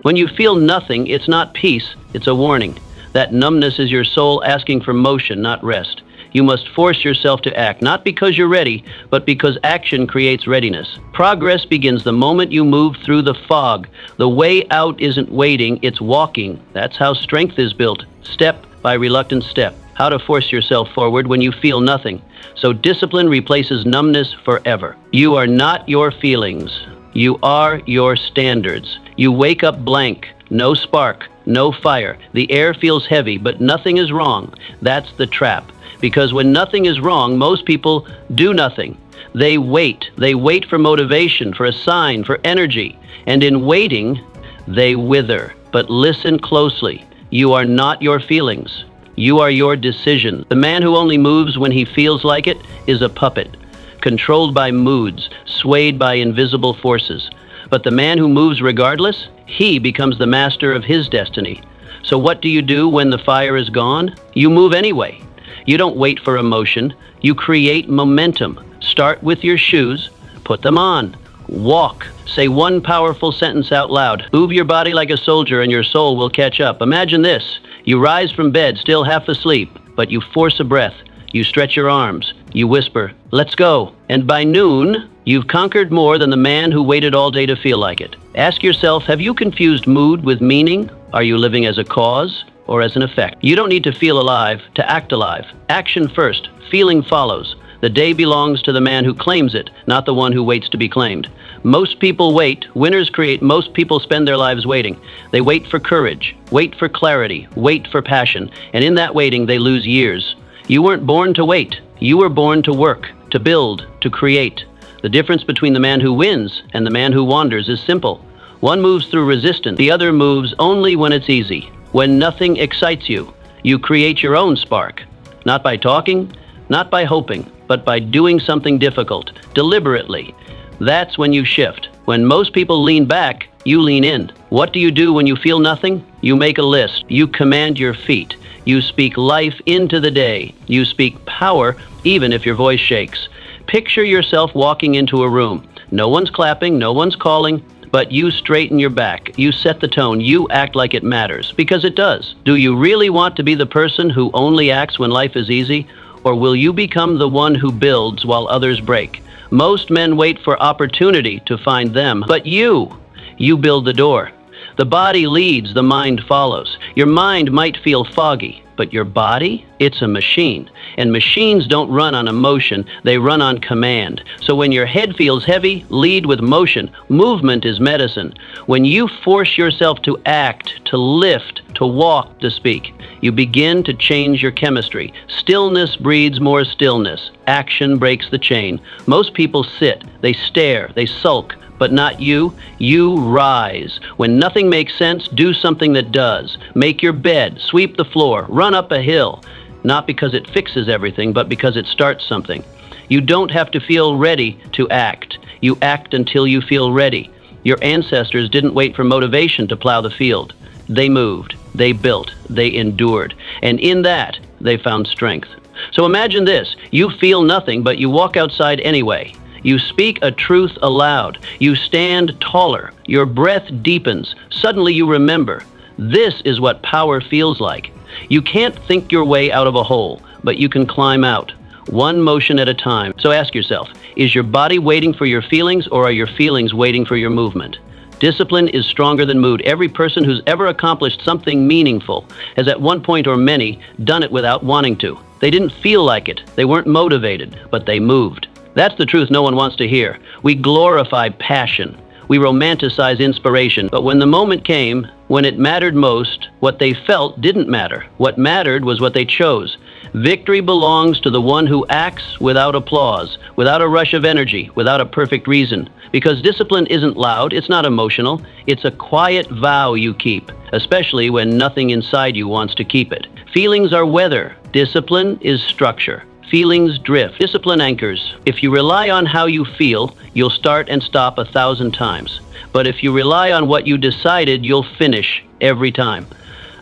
When you feel nothing, it's not peace, it's a warning. That numbness is your soul asking for motion, not rest. You must force yourself to act, not because you're ready, but because action creates readiness. Progress begins the moment you move through the fog. The way out isn't waiting, it's walking. That's how strength is built, step by reluctant step. How to force yourself forward when you feel nothing. So discipline replaces numbness forever. You are not your feelings. You are your standards. You wake up blank, no spark, no fire. The air feels heavy, but nothing is wrong. That's the trap. Because when nothing is wrong, most people do nothing. They wait. They wait for motivation, for a sign, for energy. And in waiting, they wither. But listen closely. You are not your feelings. You are your decision. The man who only moves when he feels like it is a puppet, controlled by moods, swayed by invisible forces. But the man who moves regardless, he becomes the master of his destiny. So what do you do when the fire is gone? You move anyway. You don't wait for emotion. You create momentum. Start with your shoes. Put them on. Walk. Say one powerful sentence out loud. Move your body like a soldier and your soul will catch up. Imagine this. You rise from bed, still half asleep, but you force a breath. You stretch your arms. You whisper, "Let's go." And by noon, you've conquered more than the man who waited all day to feel like it. Ask yourself, have you confused mood with meaning? Are you living as a cause or as an effect? You don't need to feel alive to act alive. Action first. Feeling follows. The day belongs to the man who claims it, not the one who waits to be claimed. Most people wait. Winners create. Most people spend their lives waiting. They wait for courage, wait for clarity, wait for passion. And in that waiting, they lose years. You weren't born to wait. You were born to work, to build, to create. The difference between the man who wins and the man who wanders is simple. One moves through resistance. The other moves only when it's easy. When nothing excites you, you create your own spark. Not by talking, not by hoping, but by doing something difficult, deliberately. That's when you shift. When most people lean back, you lean in. What do you do when you feel nothing? You make a list. You command your feet. You speak life into the day. You speak power, even if your voice shakes. Picture yourself walking into a room. No one's clapping, no one's calling, but you straighten your back. You set the tone. You act like it matters, because it does. Do you really want to be the person who only acts when life is easy? Or will you become the one who builds while others break? Most men wait for opportunity to find them, but you build the door. The body leads, the mind follows. Your mind might feel foggy, but your body, it's a machine. And machines don't run on emotion, they run on command. So when your head feels heavy, lead with motion. Movement is medicine. When you force yourself to act, to lift, to walk, to speak, you begin to change your chemistry. Stillness breeds more stillness. Action breaks the chain. Most people sit, they stare, they sulk. But not you. You rise. When nothing makes sense, do something that does. Make your bed, sweep the floor, run up a hill. Not because it fixes everything, but because it starts something. You don't have to feel ready to act. You act until you feel ready. Your ancestors didn't wait for motivation to plow the field. They moved, they built, they endured. And in that, they found strength. So imagine this. You feel nothing, but you walk outside anyway. You speak a truth aloud. You stand taller. Your breath deepens. Suddenly you remember. This is what power feels like. You can't think your way out of a hole, but you can climb out, one motion at a time. So ask yourself, is your body waiting for your feelings, or are your feelings waiting for your movement? Discipline is stronger than mood. Every person who's ever accomplished something meaningful has at one point or many done it without wanting to. They didn't feel like it. They weren't motivated, but they moved. That's the truth no one wants to hear. We glorify passion. We romanticize inspiration. But when the moment came, when it mattered most, what they felt didn't matter. What mattered was what they chose. Victory belongs to the one who acts without applause, without a rush of energy, without a perfect reason. Because discipline isn't loud, it's not emotional. It's a quiet vow you keep, especially when nothing inside you wants to keep it. Feelings are weather. Discipline is structure. Feelings drift. Discipline anchors. If you rely on how you feel, you'll start and stop 1,000 times. But if you rely on what you decided, you'll finish every time.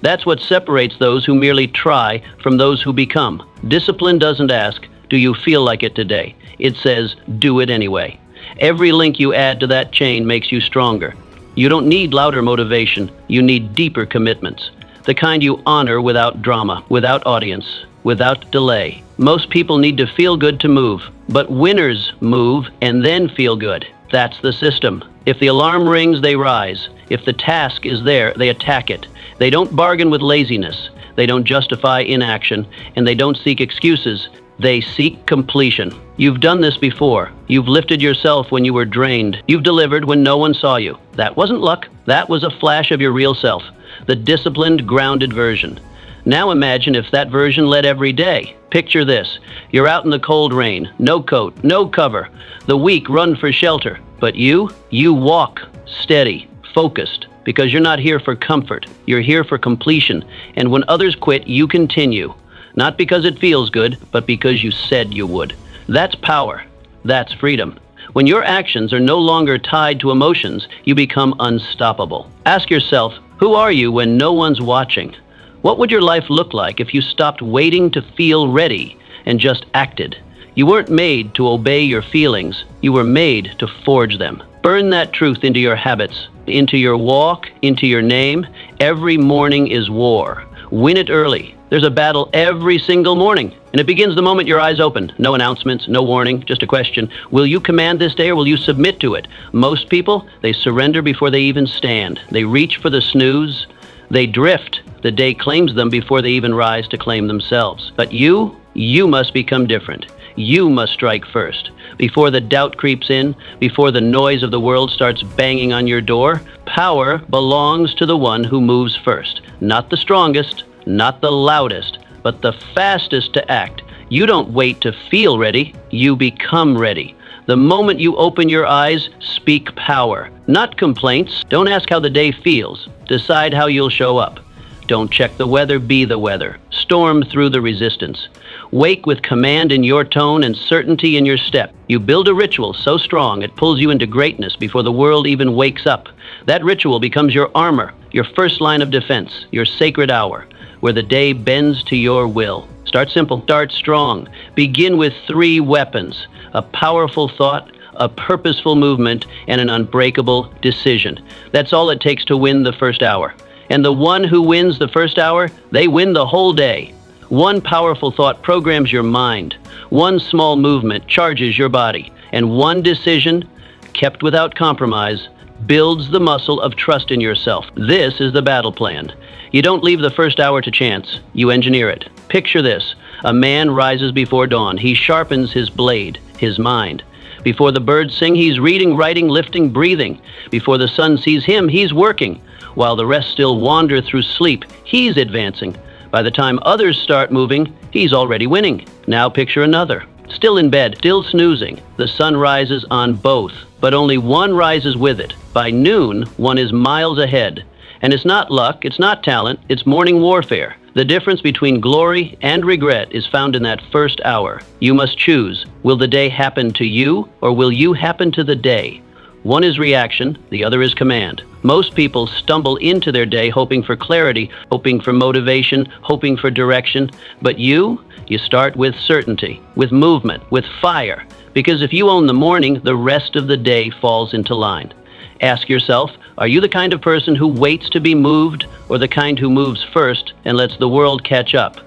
That's what separates those who merely try from those who become. Discipline doesn't ask, do you feel like it today? It says, do it anyway. Every link you add to that chain makes you stronger. You don't need louder motivation. You need deeper commitments. The kind you honor without drama, without audience, without delay. Most people need to feel good to move, but winners move and then feel good. That's the system. If the alarm rings, they rise. If the task is there, they attack it. They don't bargain with laziness. They don't justify inaction, and they don't seek excuses. They seek completion. You've done this before. You've lifted yourself when you were drained. You've delivered when no one saw you. That wasn't luck. That was a flash of your real self, the disciplined, grounded version. Now imagine if that version led every day. Picture this. You're out in the cold rain, no coat, no cover. The weak run for shelter. But you walk steady, focused, because you're not here for comfort. You're here for completion. And when others quit, you continue. Not because it feels good, but because you said you would. That's power. That's freedom. When your actions are no longer tied to emotions, you become unstoppable. Ask yourself, who are you when no one's watching? What would your life look like if you stopped waiting to feel ready and just acted? You weren't made to obey your feelings. You were made to forge them. Burn that truth into your habits, into your walk, into your name. Every morning is war. Win it early. There's a battle every single morning, and it begins the moment your eyes open. No announcements, no warning, just a question. Will you command this day or will you submit to it? Most people, they surrender before they even stand. They reach for the snooze. They drift. The day claims them before they even rise to claim themselves. But you must become different. You must strike first. Before the doubt creeps in, before the noise of the world starts banging on your door, power belongs to the one who moves first. Not the strongest, not the loudest, but the fastest to act. You don't wait to feel ready, you become ready. The moment you open your eyes, speak power. Not complaints. Don't ask how the day feels. Decide how you'll show up. Don't check the weather, be the weather. Storm through the resistance. Wake with command in your tone and certainty in your step. You build a ritual so strong it pulls you into greatness before the world even wakes up. That ritual becomes your armor, your first line of defense, your sacred hour, where the day bends to your will. Start simple, start strong. Begin with 3 weapons: a powerful thought, a purposeful movement, and an unbreakable decision. That's all it takes to win the first hour. And the one who wins the first hour, they win the whole day. One powerful thought programs your mind. One small movement charges your body. And one decision, kept without compromise, builds the muscle of trust in yourself. This is the battle plan. You don't leave the first hour to chance. You engineer it. Picture this. A man rises before dawn. He sharpens his blade, his mind. Before the birds sing, he's reading, writing, lifting, breathing. Before the sun sees him, he's working. While the rest still wander through sleep, he's advancing. By the time others start moving, he's already winning. Now picture another. Still in bed, still snoozing. The sun rises on both, but only one rises with it. By noon, one is miles ahead. And it's not luck, it's not talent, it's morning warfare. The difference between glory and regret is found in that first hour. You must choose. Will the day happen to you, or will you happen to the day? One is reaction, the other is command. Most people stumble into their day hoping for clarity, hoping for motivation, hoping for direction. But you start with certainty, with movement, with fire. Because if you own the morning, the rest of the day falls into line. Ask yourself, are you the kind of person who waits to be moved, or the kind who moves first and lets the world catch up?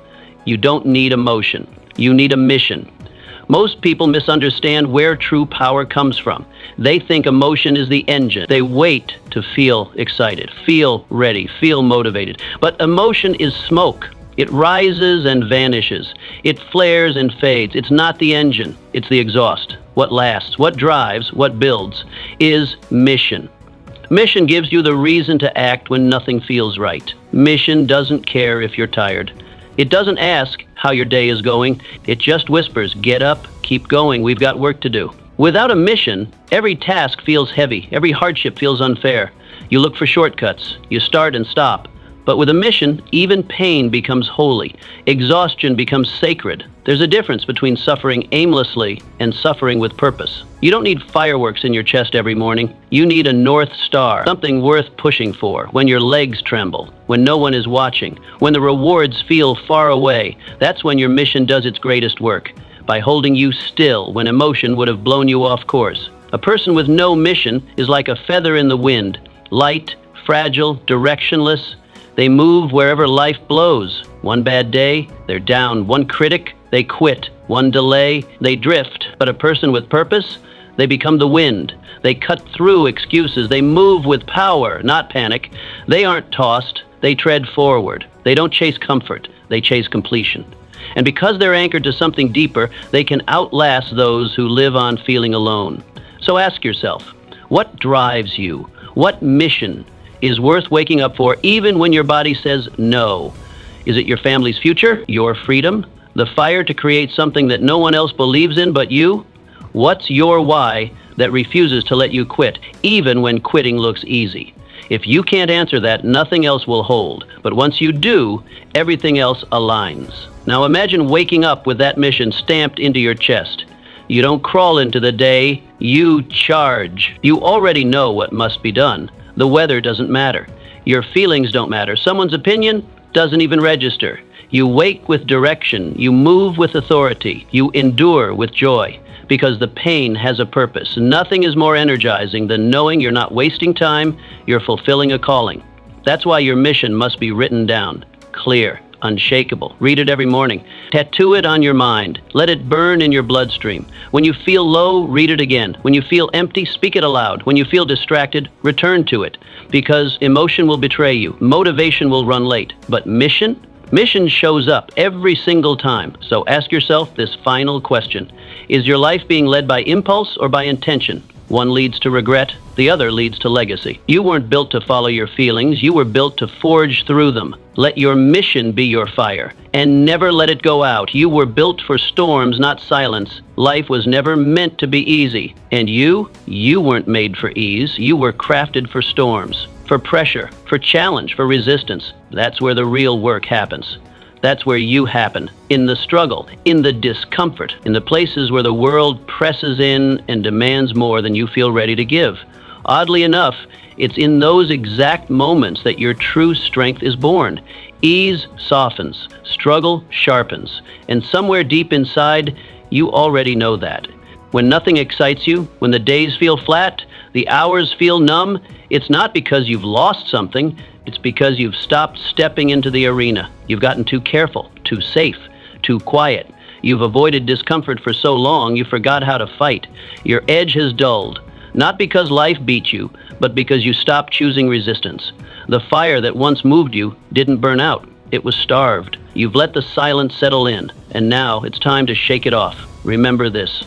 You don't need emotion. You need a mission. Most people misunderstand where true power comes from. They think emotion is the engine. They wait to feel excited, feel ready, feel motivated. But emotion is smoke. It rises and vanishes. It flares and fades. It's not the engine. It's the exhaust. What lasts, what drives, what builds is mission. Mission gives you the reason to act when nothing feels right. Mission doesn't care if you're tired. It doesn't ask how your day is going. It just whispers, get up, keep going, we've got work to do. Without a mission, every task feels heavy, every hardship feels unfair. You look for shortcuts, you start and stop. But with a mission, even pain becomes holy. Exhaustion becomes sacred. There's a difference between suffering aimlessly and suffering with purpose. You don't need fireworks in your chest every morning. You need a North Star, something worth pushing for. When your legs tremble, when no one is watching, when the rewards feel far away, that's when your mission does its greatest work, by holding you still when emotion would have blown you off course. A person with no mission is like a feather in the wind. light, fragile, directionless. They move wherever life blows. One bad day, they're down. One critic, they quit. One delay, they drift. But a person with purpose, they become the wind. They cut through excuses. They move with power, not panic. They aren't tossed. They tread forward. They don't chase comfort. They chase completion. And because they're anchored to something deeper, they can outlast those who live on feeling alone. So ask yourself, what drives you? What mission is worth waking up for even when your body says no? Is it your family's future, your freedom, the fire to create something that no one else believes in but you? What's your why that refuses to let you quit, even when quitting looks easy? If you can't answer that, nothing else will hold. But once you do, everything else aligns. Now imagine waking up with that mission stamped into your chest. You don't crawl into the day, you charge. You already know what must be done. The weather doesn't matter. Your feelings don't matter. Someone's opinion doesn't even register. You wake with direction. You move with authority. You endure with joy, because the pain has a purpose. Nothing is more energizing than knowing you're not wasting time, you're fulfilling a calling. That's why your mission must be written down, clear, unshakable. Read it every morning. Tattoo it on your mind. Let it burn in your bloodstream. When you feel low, read it again. When you feel empty, speak it aloud. When you feel distracted, return to it, because emotion will betray you. Motivation will run late. But mission shows up every single time. So ask yourself this final question. Is your life being led by impulse or by intention? One leads to regret, the other leads to legacy. You weren't built to follow your feelings, you were built to forge through them. Let your mission be your fire, and never let it go out. You were built for storms, not silence. Life was never meant to be easy. And you weren't made for ease. You were crafted for storms, for pressure, for challenge, for resistance. That's where the real work happens. That's where you happen, in the struggle, in the discomfort, in the places where the world presses in and demands more than you feel ready to give. Oddly enough, it's in those exact moments that your true strength is born. Ease softens, struggle sharpens, and somewhere deep inside, you already know that. When nothing excites you, when the days feel flat, the hours feel numb, it's not because you've lost something, it's because you've stopped stepping into the arena. You've gotten too careful, too safe, too quiet. You've avoided discomfort for so long, you forgot how to fight. Your edge has dulled, not because life beat you, but because you stopped choosing resistance. The fire that once moved you didn't burn out. It was starved. You've let the silence settle in, and now it's time to shake it off. Remember this.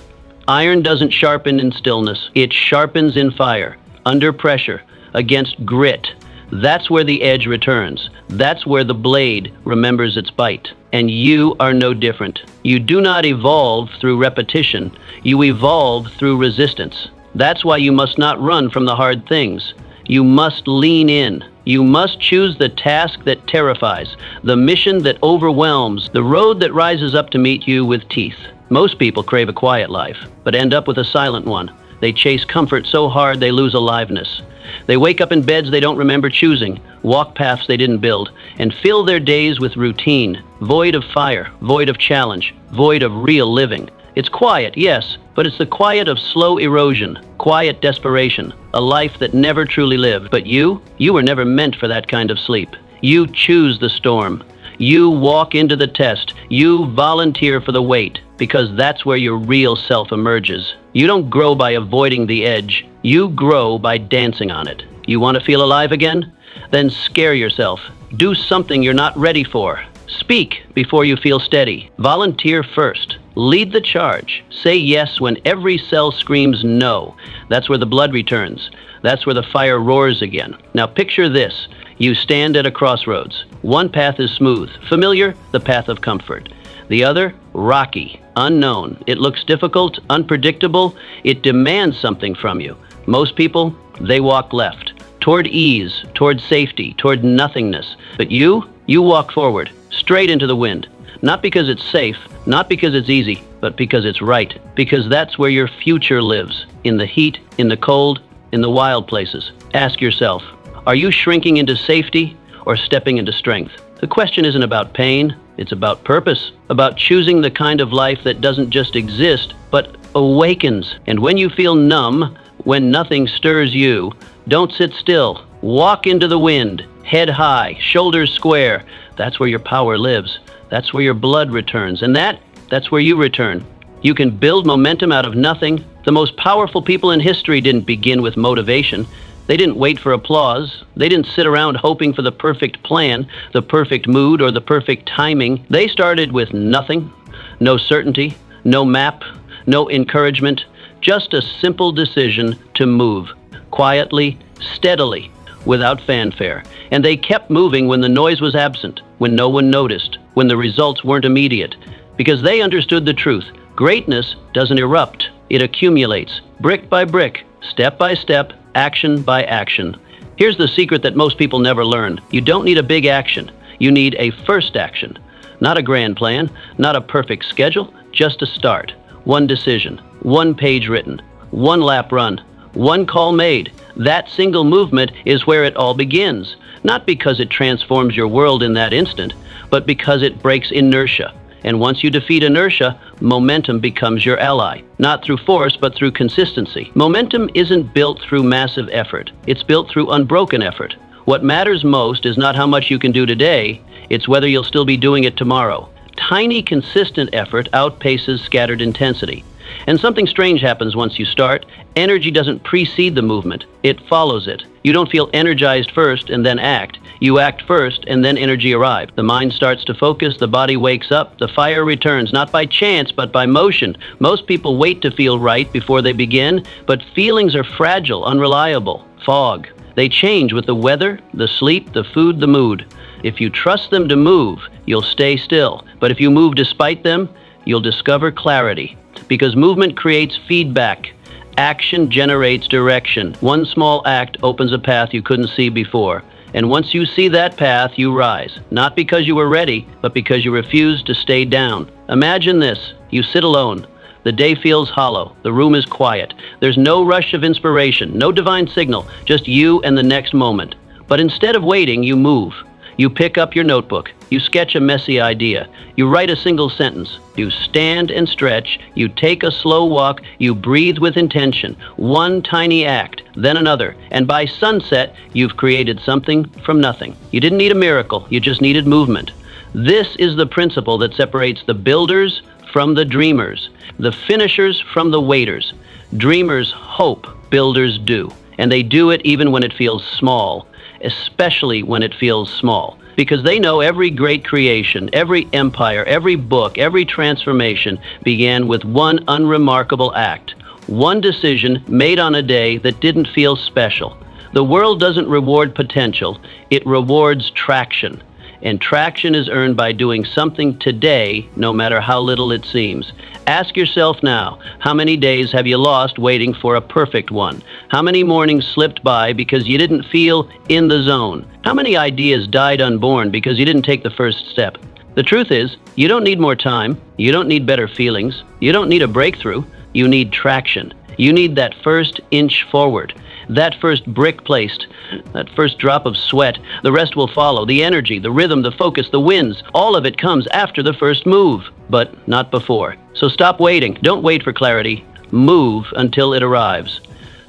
Iron doesn't sharpen in stillness. It sharpens in fire, under pressure, against grit. That's where the edge returns. That's where the blade remembers its bite. And you are no different. You do not evolve through repetition. You evolve through resistance. That's why you must not run from the hard things. You must lean in. You must choose the task that terrifies, the mission that overwhelms, the road that rises up to meet you with teeth. Most people crave a quiet life, but end up with a silent one. They chase comfort so hard they lose aliveness. They wake up in beds they don't remember choosing, walk paths they didn't build, and fill their days with routine, void of fire, void of challenge, void of real living. It's quiet, yes, but it's the quiet of slow erosion, quiet desperation, a life that never truly lived. But you were never meant for that kind of sleep. You choose the storm. You walk into the test. You volunteer for the wait, because that's where your real self emerges. You don't grow by avoiding the edge. You grow by dancing on it. You want to feel alive again? Then scare yourself. Do something you're not ready for. Speak before you feel steady. Volunteer first. Lead the charge. Say yes when every cell screams no. That's where the blood returns. That's where the fire roars again. Now picture this. You stand at a crossroads. One path is smooth, familiar, the path of comfort. The other, rocky, unknown. It looks difficult, unpredictable. It demands something from you. Most people, they walk left, toward ease, toward safety, toward nothingness. But you walk forward, straight into the wind. Not because it's safe, not because it's easy, but because it's right. Because that's where your future lives, in the heat, in the cold, in the wild places. Ask yourself, are you shrinking into safety or stepping into strength? The question isn't about pain, it's about purpose, about choosing the kind of life that doesn't just exist, but awakens. And when you feel numb, when nothing stirs you, don't sit still. Walk into the wind, head high, shoulders square. That's where your power lives. That's where your blood returns. And that's where you return. You can build momentum out of nothing. The most powerful people in history didn't begin with motivation. They didn't wait for applause. They didn't sit around hoping for the perfect plan, the perfect mood, or the perfect timing. They started with nothing, no certainty, no map, no encouragement, just a simple decision to move, quietly, steadily, without fanfare. And they kept moving when the noise was absent, when no one noticed, when the results weren't immediate, because they understood the truth. Greatness doesn't erupt. It accumulates, brick by brick, step by step, action by action. Here's the secret that most people never learn. You don't need a big action. You need a first action. Not a grand plan, not a perfect schedule, just a start. One decision, one page written, one lap run, one call made. That single movement is where it all begins. Not because it transforms your world in that instant, but because it breaks inertia. And once you defeat inertia, momentum becomes your ally. Not through force, but through consistency. Momentum isn't built through massive effort. It's built through unbroken effort. What matters most is not how much you can do today, it's whether you'll still be doing it tomorrow. Tiny, consistent effort outpaces scattered intensity. And something strange happens once you start. Energy doesn't precede the movement, it follows it. You don't feel energized first and then act. You act first and then energy arrives. The mind starts to focus, the body wakes up, the fire returns, not by chance, but by motion. Most people wait to feel right before they begin, but feelings are fragile, unreliable, fog. They change with the weather, the sleep, the food, the mood. If you trust them to move, you'll stay still. But if you move despite them, you'll discover clarity. Because movement creates feedback. Action generates direction. One small act opens a path you couldn't see before. And once you see that path, you rise. Not because you were ready, but because you refused to stay down. Imagine this. You sit alone. The day feels hollow. The room is quiet. There's no rush of inspiration, no divine signal, just you and the next moment. But instead of waiting, you move. You pick up your notebook. You sketch a messy idea. You write a single sentence. You stand and stretch. You take a slow walk. You breathe with intention. One tiny act, then another. And by sunset, you've created something from nothing. You didn't need a miracle. You just needed movement. This is the principle that separates the builders from the dreamers, the finishers from the waiters. Dreamers hope, builders do. And they do it even when it feels small, especially when it feels small. Because they know every great creation, every empire, every book, every transformation began with one unremarkable act, one decision made on a day that didn't feel special. The world doesn't reward potential, it rewards traction. And traction is earned by doing something today, no matter how little it seems. Ask yourself now, how many days have you lost waiting for a perfect one? How many mornings slipped by because you didn't feel in the zone? How many ideas died unborn because you didn't take the first step? The truth is, you don't need more time. You don't need better feelings. You don't need a breakthrough. You need traction. You need that first inch forward. That first brick placed, that first drop of sweat. The rest will follow. The energy, the rhythm, the focus, the wins, all of it comes after the first move, but not before. So stop waiting. Don't wait for clarity. Move until it arrives.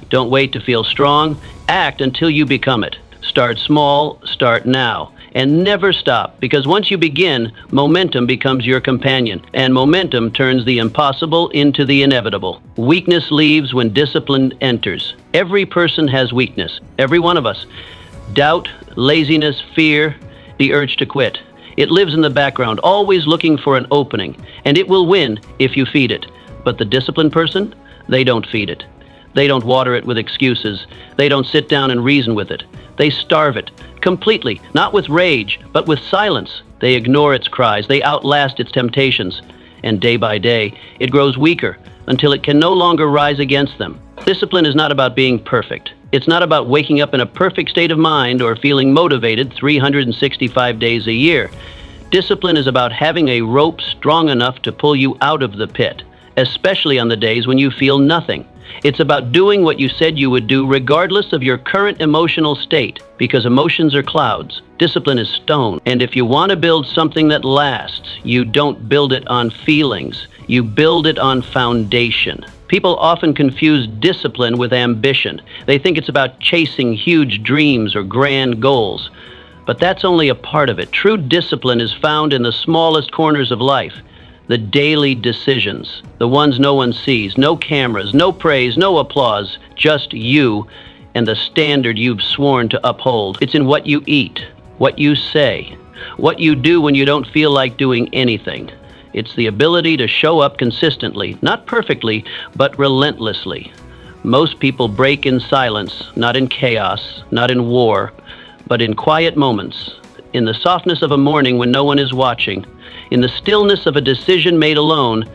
Don't wait to feel strong. Act until you become it. Start small, start now. And never stop, because once you begin, momentum becomes your companion, and momentum turns the impossible into the inevitable. Weakness leaves when discipline enters. Every person has weakness, every one of us. Doubt, laziness, fear, the urge to quit. It lives in the background, always looking for an opening, and it will win if you feed it. But the disciplined person, they don't feed it. They don't water it with excuses. They don't sit down and reason with it. They starve it completely, not with rage, but with silence. They ignore its cries. They outlast its temptations. And day by day, it grows weaker until it can no longer rise against them. Discipline is not about being perfect. It's not about waking up in a perfect state of mind or feeling motivated 365 days a year. Discipline is about having a rope strong enough to pull you out of the pit, especially on the days when you feel nothing. It's about doing what you said you would do regardless of your current emotional state, because emotions are clouds. Discipline is stone. And if you want to build something that lasts, you don't build it on feelings. You build it on foundation. People often confuse discipline with ambition. They think it's about chasing huge dreams or grand goals. But that's only a part of it. True discipline is found in the smallest corners of life. The daily decisions, the ones no one sees, no cameras, no praise, no applause, just you and the standard you've sworn to uphold. It's in what you eat, what you say, what you do when you don't feel like doing anything. It's the ability to show up consistently, not perfectly, but relentlessly. Most people break in silence, not in chaos, not in war, but in quiet moments, in the softness of a morning when no one is watching, in the stillness of a decision made alone.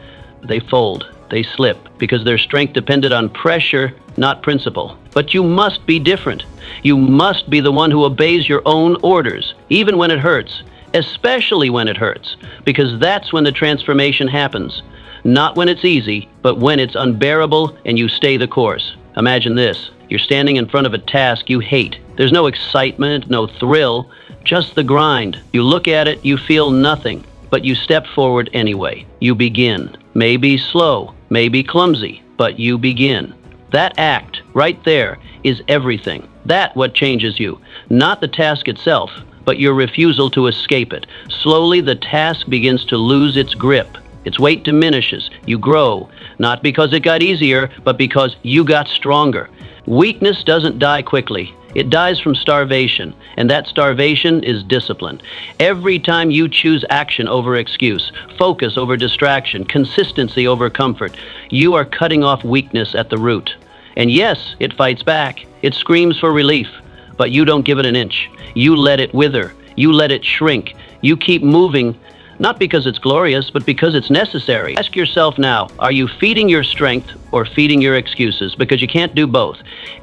They fold, they slip, because their strength depended on pressure, not principle. But you must be different. You must be the one who obeys your own orders, even when it hurts, especially when it hurts, because that's when the transformation happens. Not when it's easy, but when it's unbearable and you stay the course. Imagine this. You're standing in front of a task you hate. There's no excitement, no thrill, just the grind. You look at it, you feel nothing, but you step forward anyway. You begin. Maybe slow, maybe clumsy, but you begin. That act right there is everything. That's what changes you, not the task itself, but your refusal to escape it. Slowly, the task begins to lose its grip. Its weight diminishes. You grow, not because it got easier, but because you got stronger. Weakness doesn't die quickly. It dies from starvation, and that starvation is discipline. Every time you choose action over excuse, focus over distraction, consistency over comfort, you are cutting off weakness at the root. And yes, it fights back. It screams for relief, but you don't give it an inch. You let it wither. You let it shrink. You keep moving, not because it's glorious, but because it's necessary. Ask yourself now, are you feeding your strength or feeding your excuses? Because you can't do both.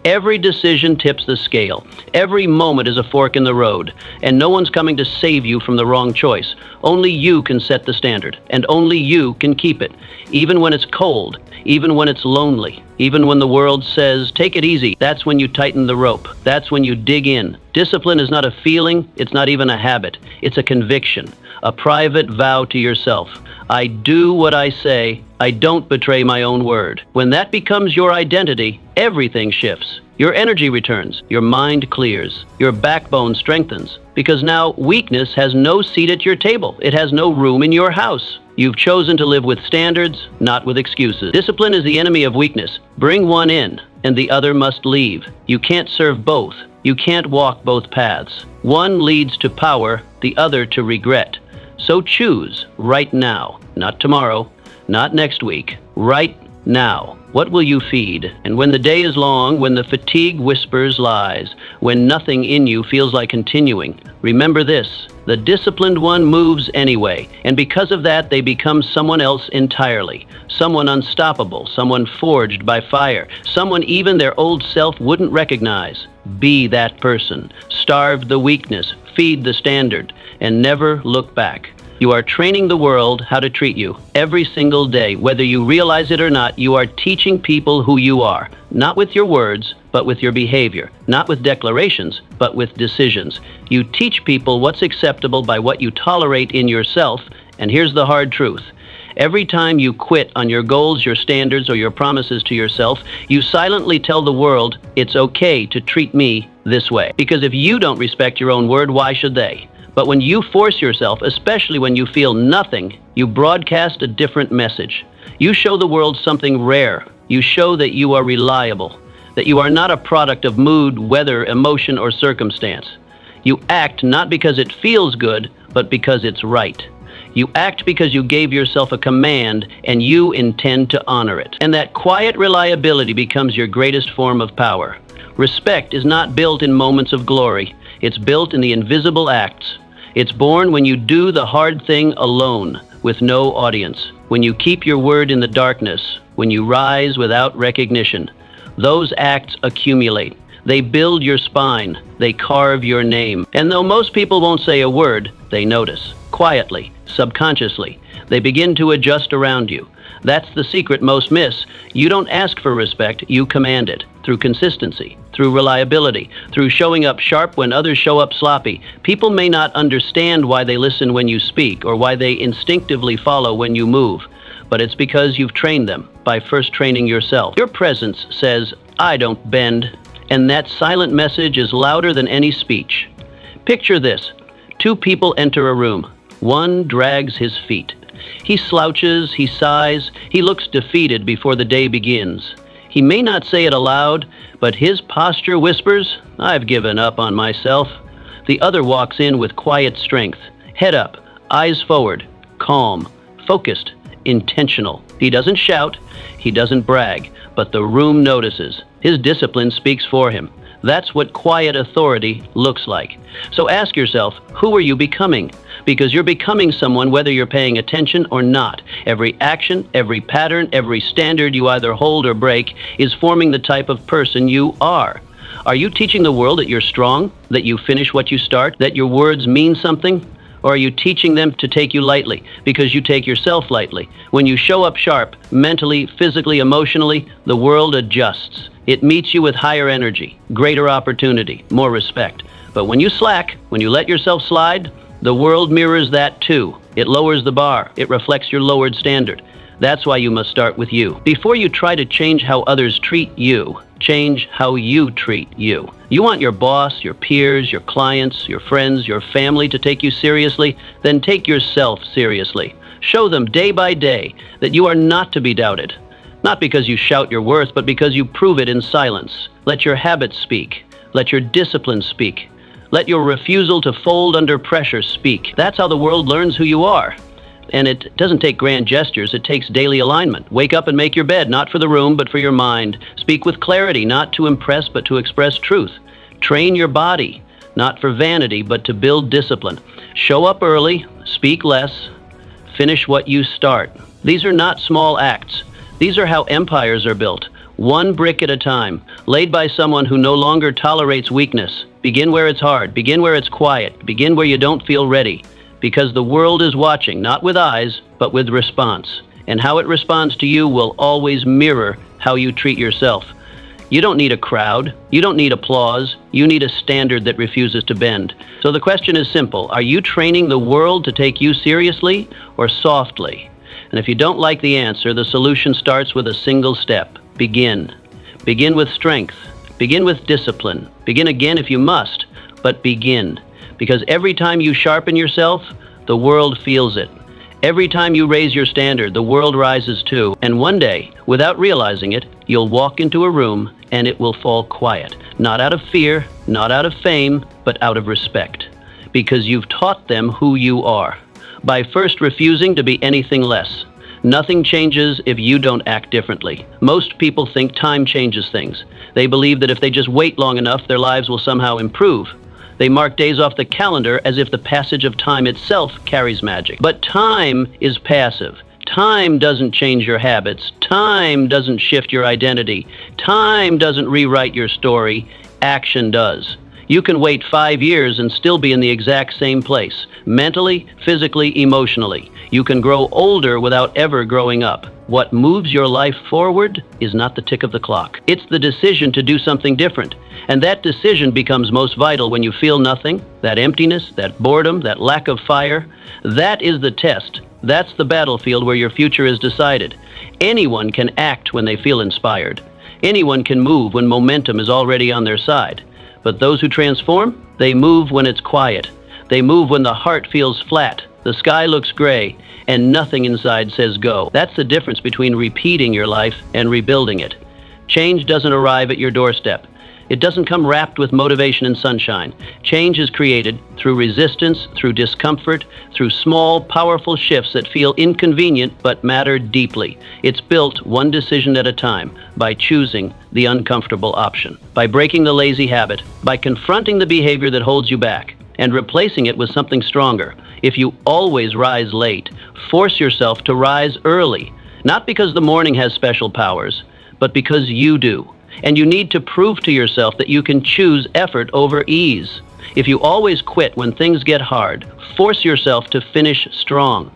Every decision tips the scale. Every moment is a fork in the road, and no one's coming to save you from the wrong choice. Only you can set the standard, and only you can keep it, even when it's cold, even when it's lonely, even when the world says, take it easy. That's when you tighten the rope. That's when you dig in. Discipline is not a feeling. It's not even a habit. It's a conviction. A private vow to yourself. I do what I say. I don't betray my own word. When that becomes your identity, everything shifts. Your energy returns. Your mind clears. Your backbone strengthens. Because now weakness has no seat at your table. It has no room in your house. You've chosen to live with standards, not with excuses. Discipline is the enemy of weakness. Bring one in, and the other must leave. You can't serve both. You can't walk both paths. One leads to power, the other to regret. So choose right now, not tomorrow, not next week, right now. What will you feed? And when the day is long, when the fatigue whispers lies, when nothing in you feels like continuing, remember this: the disciplined one moves anyway, and because of that, they become someone else entirely. Someone unstoppable, someone forged by fire, someone even their old self wouldn't recognize. Be that person. Starve the weakness, feed the standard, and never look back. You are training the world how to treat you every single day. Whether you realize it or not, you are teaching people who you are, not with your words, but with your behavior, not with declarations, but with decisions. You teach people what's acceptable by what you tolerate in yourself, and here's the hard truth. Every time you quit on your goals, your standards, or your promises to yourself, you silently tell the world, it's okay to treat me this way. Because if you don't respect your own word, why should they? But when you force yourself, especially when you feel nothing, you broadcast a different message. You show the world something rare. You show that you are reliable, that you are not a product of mood, weather, emotion, or circumstance. You act not because it feels good, but because it's right. You act because you gave yourself a command and you intend to honor it. And that quiet reliability becomes your greatest form of power. Respect is not built in moments of glory. It's built in the invisible acts. It's born when you do the hard thing alone, with no audience. When you keep your word in the darkness. When you rise without recognition. Those acts accumulate. They build your spine. They carve your name. And though most people won't say a word, they notice. Quietly, subconsciously, they begin to adjust around you. That's the secret most miss. You don't ask for respect, you command it. Through consistency, through reliability, through showing up sharp when others show up sloppy. People may not understand why they listen when you speak or why they instinctively follow when you move, but it's because you've trained them. by first training yourself. Your presence says, "I don't bend," and that silent message is louder than any speech. Picture this. Two people enter a room. One drags his feet. He slouches, he sighs, he looks defeated before the day begins. He may not say it aloud, but his posture whispers, "I've given up on myself." The other walks in with quiet strength, head up, eyes forward, calm, focused, intentional. He doesn't shout, he doesn't brag, but the room notices. His discipline speaks for him. That's what quiet authority looks like. So ask yourself, who are you becoming? Because you're becoming someone whether you're paying attention or not. Every action, every pattern, every standard you either hold or break is forming the type of person you are. Are you teaching the world that you're strong, that you finish what you start, that your words mean something? Or are you teaching them to take you lightly because you take yourself lightly? When you show up sharp, mentally, physically, emotionally, the world adjusts. It meets you with higher energy, greater opportunity, more respect. But when you slack, when you let yourself slide, the world mirrors that too. It lowers the bar. It reflects your lowered standard. That's why you must start with you. Before you try to change how others treat you, change how you treat you. You want your boss, your peers, your clients, your friends, your family to take you seriously? Then take yourself seriously. Show them day by day that you are not to be doubted. Not because you shout your worth, but because you prove it in silence. Let your habits speak. Let your discipline speak. Let your refusal to fold under pressure speak. That's how the world learns who you are. And it doesn't take grand gestures, it takes daily alignment. Wake up and make your bed, not for the room, but for your mind. Speak with clarity, not to impress, but to express truth. Train your body, not for vanity, but to build discipline. Show up early, speak less, finish what you start. These are not small acts. These are how empires are built, one brick at a time, laid by someone who no longer tolerates weakness. Begin where it's hard, begin where it's quiet, begin where you don't feel ready. Because the world is watching, not with eyes, but with response. And how it responds to you will always mirror how you treat yourself. You don't need a crowd. You don't need applause. You need a standard that refuses to bend. So the question is simple. Are you training the world to take you seriously or softly? And if you don't like the answer, the solution starts with a single step. Begin. Begin with strength. Begin with discipline. Begin again if you must, but begin. Because every time you sharpen yourself, the world feels it. Every time you raise your standard, the world rises too. And one day, without realizing it, you'll walk into a room and it will fall quiet. Not out of fear, not out of fame, but out of respect. Because you've taught them who you are. By first refusing to be anything less. Nothing changes if you don't act differently. Most people think time changes things. They believe that if they just wait long enough, their lives will somehow improve. They mark days off the calendar as if the passage of time itself carries magic. But time is passive. Time doesn't change your habits. Time doesn't shift your identity. Time doesn't rewrite your story. Action does. You can wait 5 years and still be in the exact same place, mentally, physically, emotionally. You can grow older without ever growing up. What moves your life forward is not the tick of the clock. It's the decision to do something different. And that decision becomes most vital when you feel nothing, that emptiness, that boredom, that lack of fire. That is the test. That's the battlefield where your future is decided. Anyone can act when they feel inspired. Anyone can move when momentum is already on their side. But those who transform, they move when it's quiet. They move when the heart feels flat, the sky looks gray, and nothing inside says go. That's the difference between repeating your life and rebuilding it. Change doesn't arrive at your doorstep. It doesn't come wrapped with motivation and sunshine. Change is created through resistance, through discomfort, through small, powerful shifts that feel inconvenient but matter deeply. It's built one decision at a time by choosing the uncomfortable option, by breaking the lazy habit, by confronting the behavior that holds you back, and replacing it with something stronger. If you always rise late, force yourself to rise early, not because the morning has special powers, but because you do. And you need to prove to yourself that you can choose effort over ease. If you always quit when things get hard, force yourself to finish strong.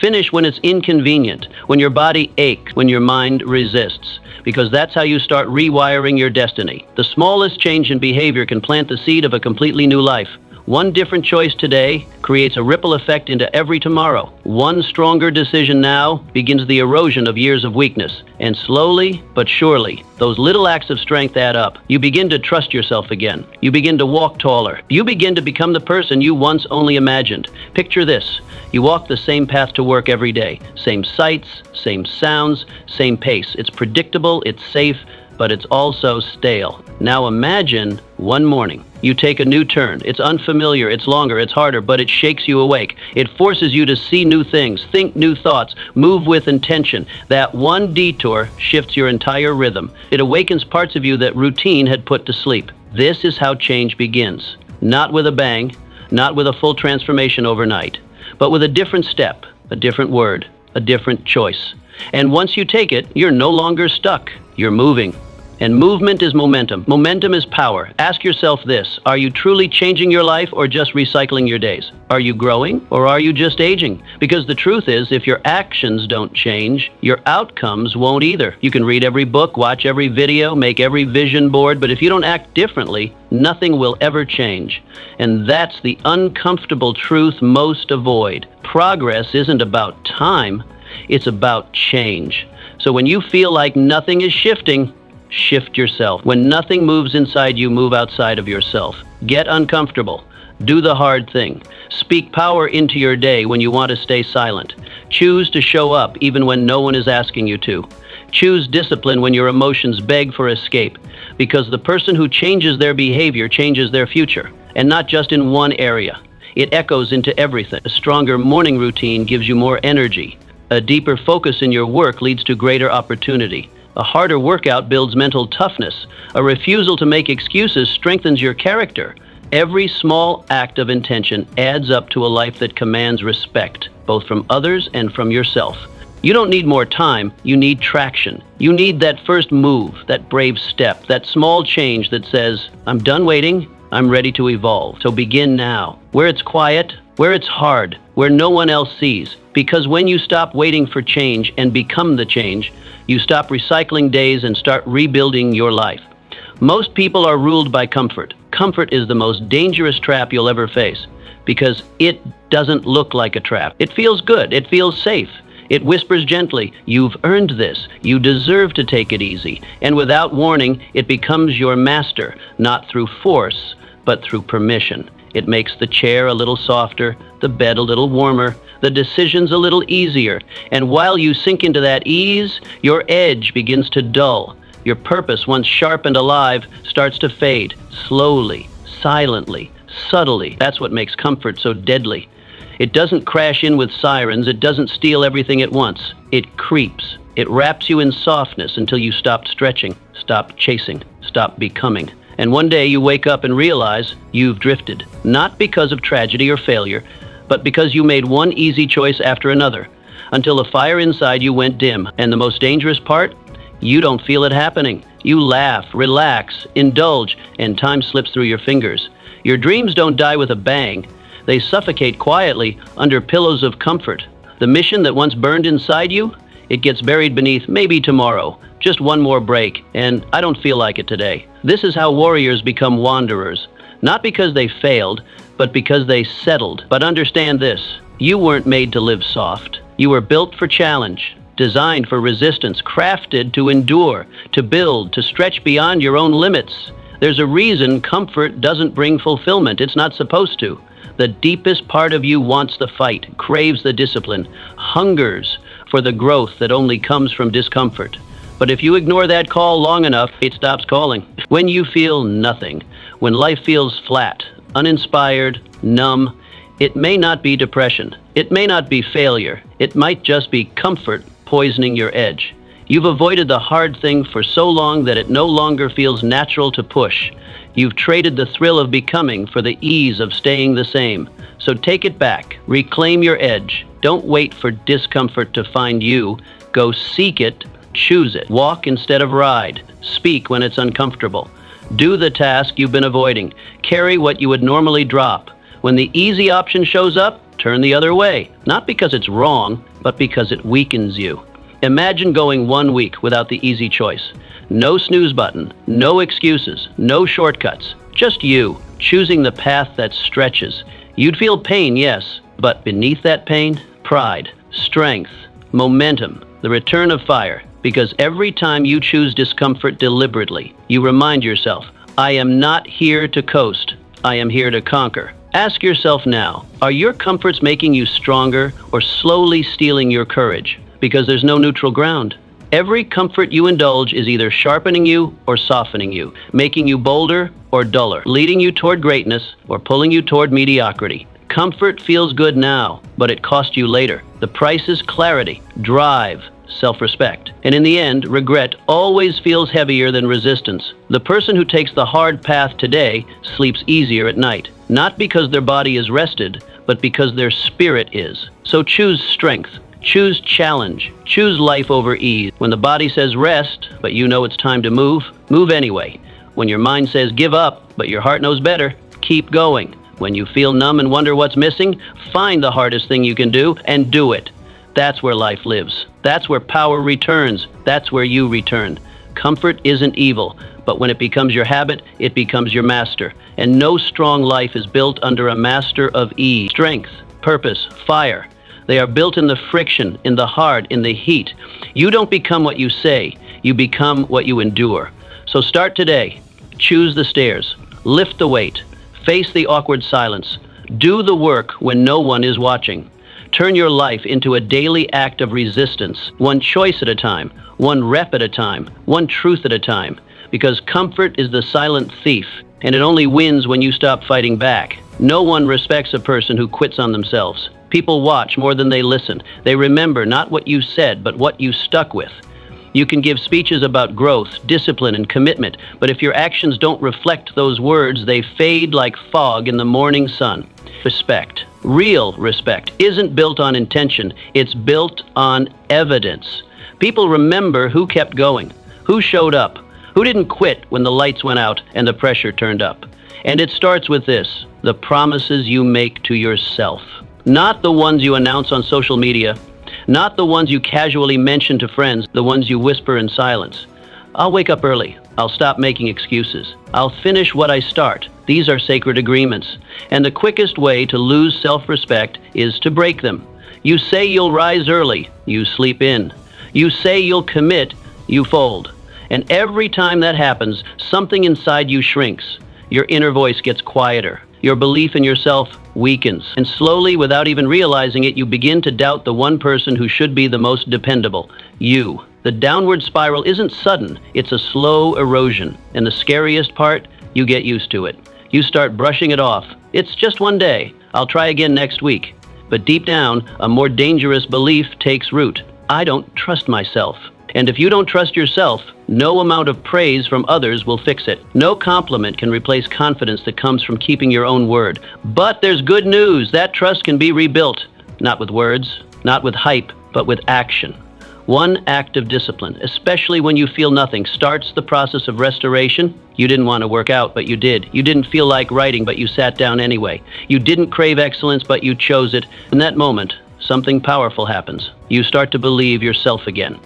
Finish when it's inconvenient, when your body aches, when your mind resists, because that's how you start rewiring your destiny. The smallest change in behavior can plant the seed of a completely new life. One different choice today creates a ripple effect into every tomorrow. One stronger decision now begins the erosion of years of weakness. And slowly but surely, those little acts of strength add up. You begin to trust yourself again. You begin to walk taller. You begin to become the person you once only imagined. Picture this. You walk the same path to work every day. Same sights, same sounds, same pace. It's predictable, it's safe, but it's also stale. Now imagine one morning, you take a new turn. It's unfamiliar, it's longer, it's harder, but it shakes you awake. It forces you to see new things, think new thoughts, move with intention. That one detour shifts your entire rhythm. It awakens parts of you that routine had put to sleep. This is how change begins. Not with a bang, not with a full transformation overnight, but with a different step, a different word, a different choice. And once you take it, you're no longer stuck. You're moving. And movement is momentum. Momentum is power. Ask yourself this: are you truly changing your life or just recycling your days? Are you growing or are you just aging? Because the truth is, if your actions don't change, your outcomes won't either. You can read every book, watch every video, make every vision board, but if you don't act differently, nothing will ever change. And that's the uncomfortable truth most avoid. Progress isn't about time, it's about change. So when you feel like nothing is shifting, shift yourself. When nothing moves inside you, move outside of yourself. Get uncomfortable. Do the hard thing. Speak power into your day when you want to stay silent. Choose to show up even when no one is asking you to. Choose discipline when your emotions beg for escape, because the person who changes their behavior changes their future, and not just in one area. It echoes into everything. A stronger morning routine gives you more energy. A deeper focus in your work leads to greater opportunity. A harder workout builds mental toughness. A refusal to make excuses strengthens your character. Every small act of intention adds up to a life that commands respect, both from others and from yourself. You don't need more time, you need traction. You need that first move, that brave step, that small change that says, I'm done waiting, I'm ready to evolve. So begin now, where it's quiet, where it's hard, where no one else sees. Because when you stop waiting for change and become the change, you stop recycling days and start rebuilding your life. Most people are ruled by comfort. Comfort is the most dangerous trap you'll ever face because it doesn't look like a trap. It feels good. It feels safe. It whispers gently, you've earned this. You deserve to take it easy. And without warning, it becomes your master, not through force, but through permission. It makes the chair a little softer, the bed a little warmer, the decisions a little easier. And while you sink into that ease, your edge begins to dull. Your purpose, once sharp and alive, starts to fade, slowly, silently, subtly. That's what makes comfort so deadly. It doesn't crash in with sirens. It doesn't steal everything at once. It creeps. It wraps you in softness until you stop stretching, stop chasing, stop becoming. And one day you wake up and realize you've drifted, not because of tragedy or failure, but because you made one easy choice after another, until the fire inside you went dim. And the most dangerous part? You don't feel it happening. You laugh, relax, indulge, and time slips through your fingers. Your dreams don't die with a bang. They suffocate quietly under pillows of comfort. The mission that once burned inside you, it gets buried beneath maybe tomorrow. Just one more break, and I don't feel like it today. This is how warriors become wanderers. Not because they failed, but because they settled. But understand this, you weren't made to live soft. You were built for challenge, designed for resistance, crafted to endure, to build, to stretch beyond your own limits. There's a reason comfort doesn't bring fulfillment. It's not supposed to. The deepest part of you wants the fight, craves the discipline, hungers for the growth that only comes from discomfort. But if you ignore that call long enough, it stops calling. When you feel nothing, when life feels flat, uninspired, numb, it may not be depression. It may not be failure. It might just be comfort poisoning your edge. You've avoided the hard thing for so long that it no longer feels natural to push. You've traded the thrill of becoming for the ease of staying the same. So take it back. Reclaim your edge. Don't wait for discomfort to find you. Go seek it. Choose it. Walk instead of ride. Speak when it's uncomfortable. Do the task you've been avoiding. Carry what you would normally drop. When the easy option shows up, turn the other way. Not because it's wrong, but because it weakens you. Imagine going 1 week without the easy choice. No snooze button, no excuses, no shortcuts. Just you, choosing the path that stretches. You'd feel pain, yes, but beneath that pain, pride, strength, momentum, the return of fire. Because every time you choose discomfort deliberately, you remind yourself, I am not here to coast, I am here to conquer. Ask yourself now, are your comforts making you stronger or slowly stealing your courage? Because there's no neutral ground. Every comfort you indulge is either sharpening you or softening you, making you bolder or duller, leading you toward greatness or pulling you toward mediocrity. Comfort feels good now, but it costs you later. The price is clarity, drive, self-respect. And in the end, regret always feels heavier than resistance. The person who takes the hard path today sleeps easier at night, not because their body is rested, but because their spirit is. So choose strength. Choose challenge. Choose life over ease. When the body says rest, but you know it's time to move, move anyway. When your mind says give up, but your heart knows better, keep going. When you feel numb and wonder what's missing, find the hardest thing you can do and do it. That's where life lives. That's where power returns. That's where you return. Comfort isn't evil, but when it becomes your habit, it becomes your master. And no strong life is built under a master of ease. Strength, purpose, fire. They are built in the friction, in the hard, in the heat. You don't become what you say. You become what you endure. So start today. Choose the stairs. Lift the weight. Face the awkward silence. Do the work when no one is watching. Turn your life into a daily act of resistance, one choice at a time, one rep at a time, one truth at a time. Because comfort is the silent thief, and it only wins when you stop fighting back. No one respects a person who quits on themselves. People watch more than they listen. They remember not what you said, but what you stuck with. You can give speeches about growth, discipline, and commitment, but if your actions don't reflect those words, they fade like fog in the morning sun. Respect, real respect, isn't built on intention. It's built on evidence. People remember who kept going, who showed up, who didn't quit when the lights went out and the pressure turned up. And it starts with this, the promises you make to yourself. Not the ones you announce on social media, not the ones you casually mention to friends, the ones you whisper in silence. I'll wake up early. I'll stop making excuses. I'll finish what I start. These are sacred agreements. And the quickest way to lose self-respect is to break them. You say you'll rise early, you sleep in. You say you'll commit, you fold. And every time that happens, something inside you shrinks. Your inner voice gets quieter. Your belief in yourself weakens. And slowly, without even realizing it, you begin to doubt the one person who should be the most dependable, you. The downward spiral isn't sudden, it's a slow erosion. And the scariest part, you get used to it. You start brushing it off. It's just one day. I'll try again next week. But deep down, a more dangerous belief takes root. I don't trust myself. And if you don't trust yourself, no amount of praise from others will fix it. No compliment can replace confidence that comes from keeping your own word. But there's good news. That trust can be rebuilt. Not with words, not with hype, but with action. One act of discipline, especially when you feel nothing, starts the process of restoration. You didn't want to work out, but you did. You didn't feel like writing, but you sat down anyway. You didn't crave excellence, but you chose it. In that moment, something powerful happens. You start to believe yourself again.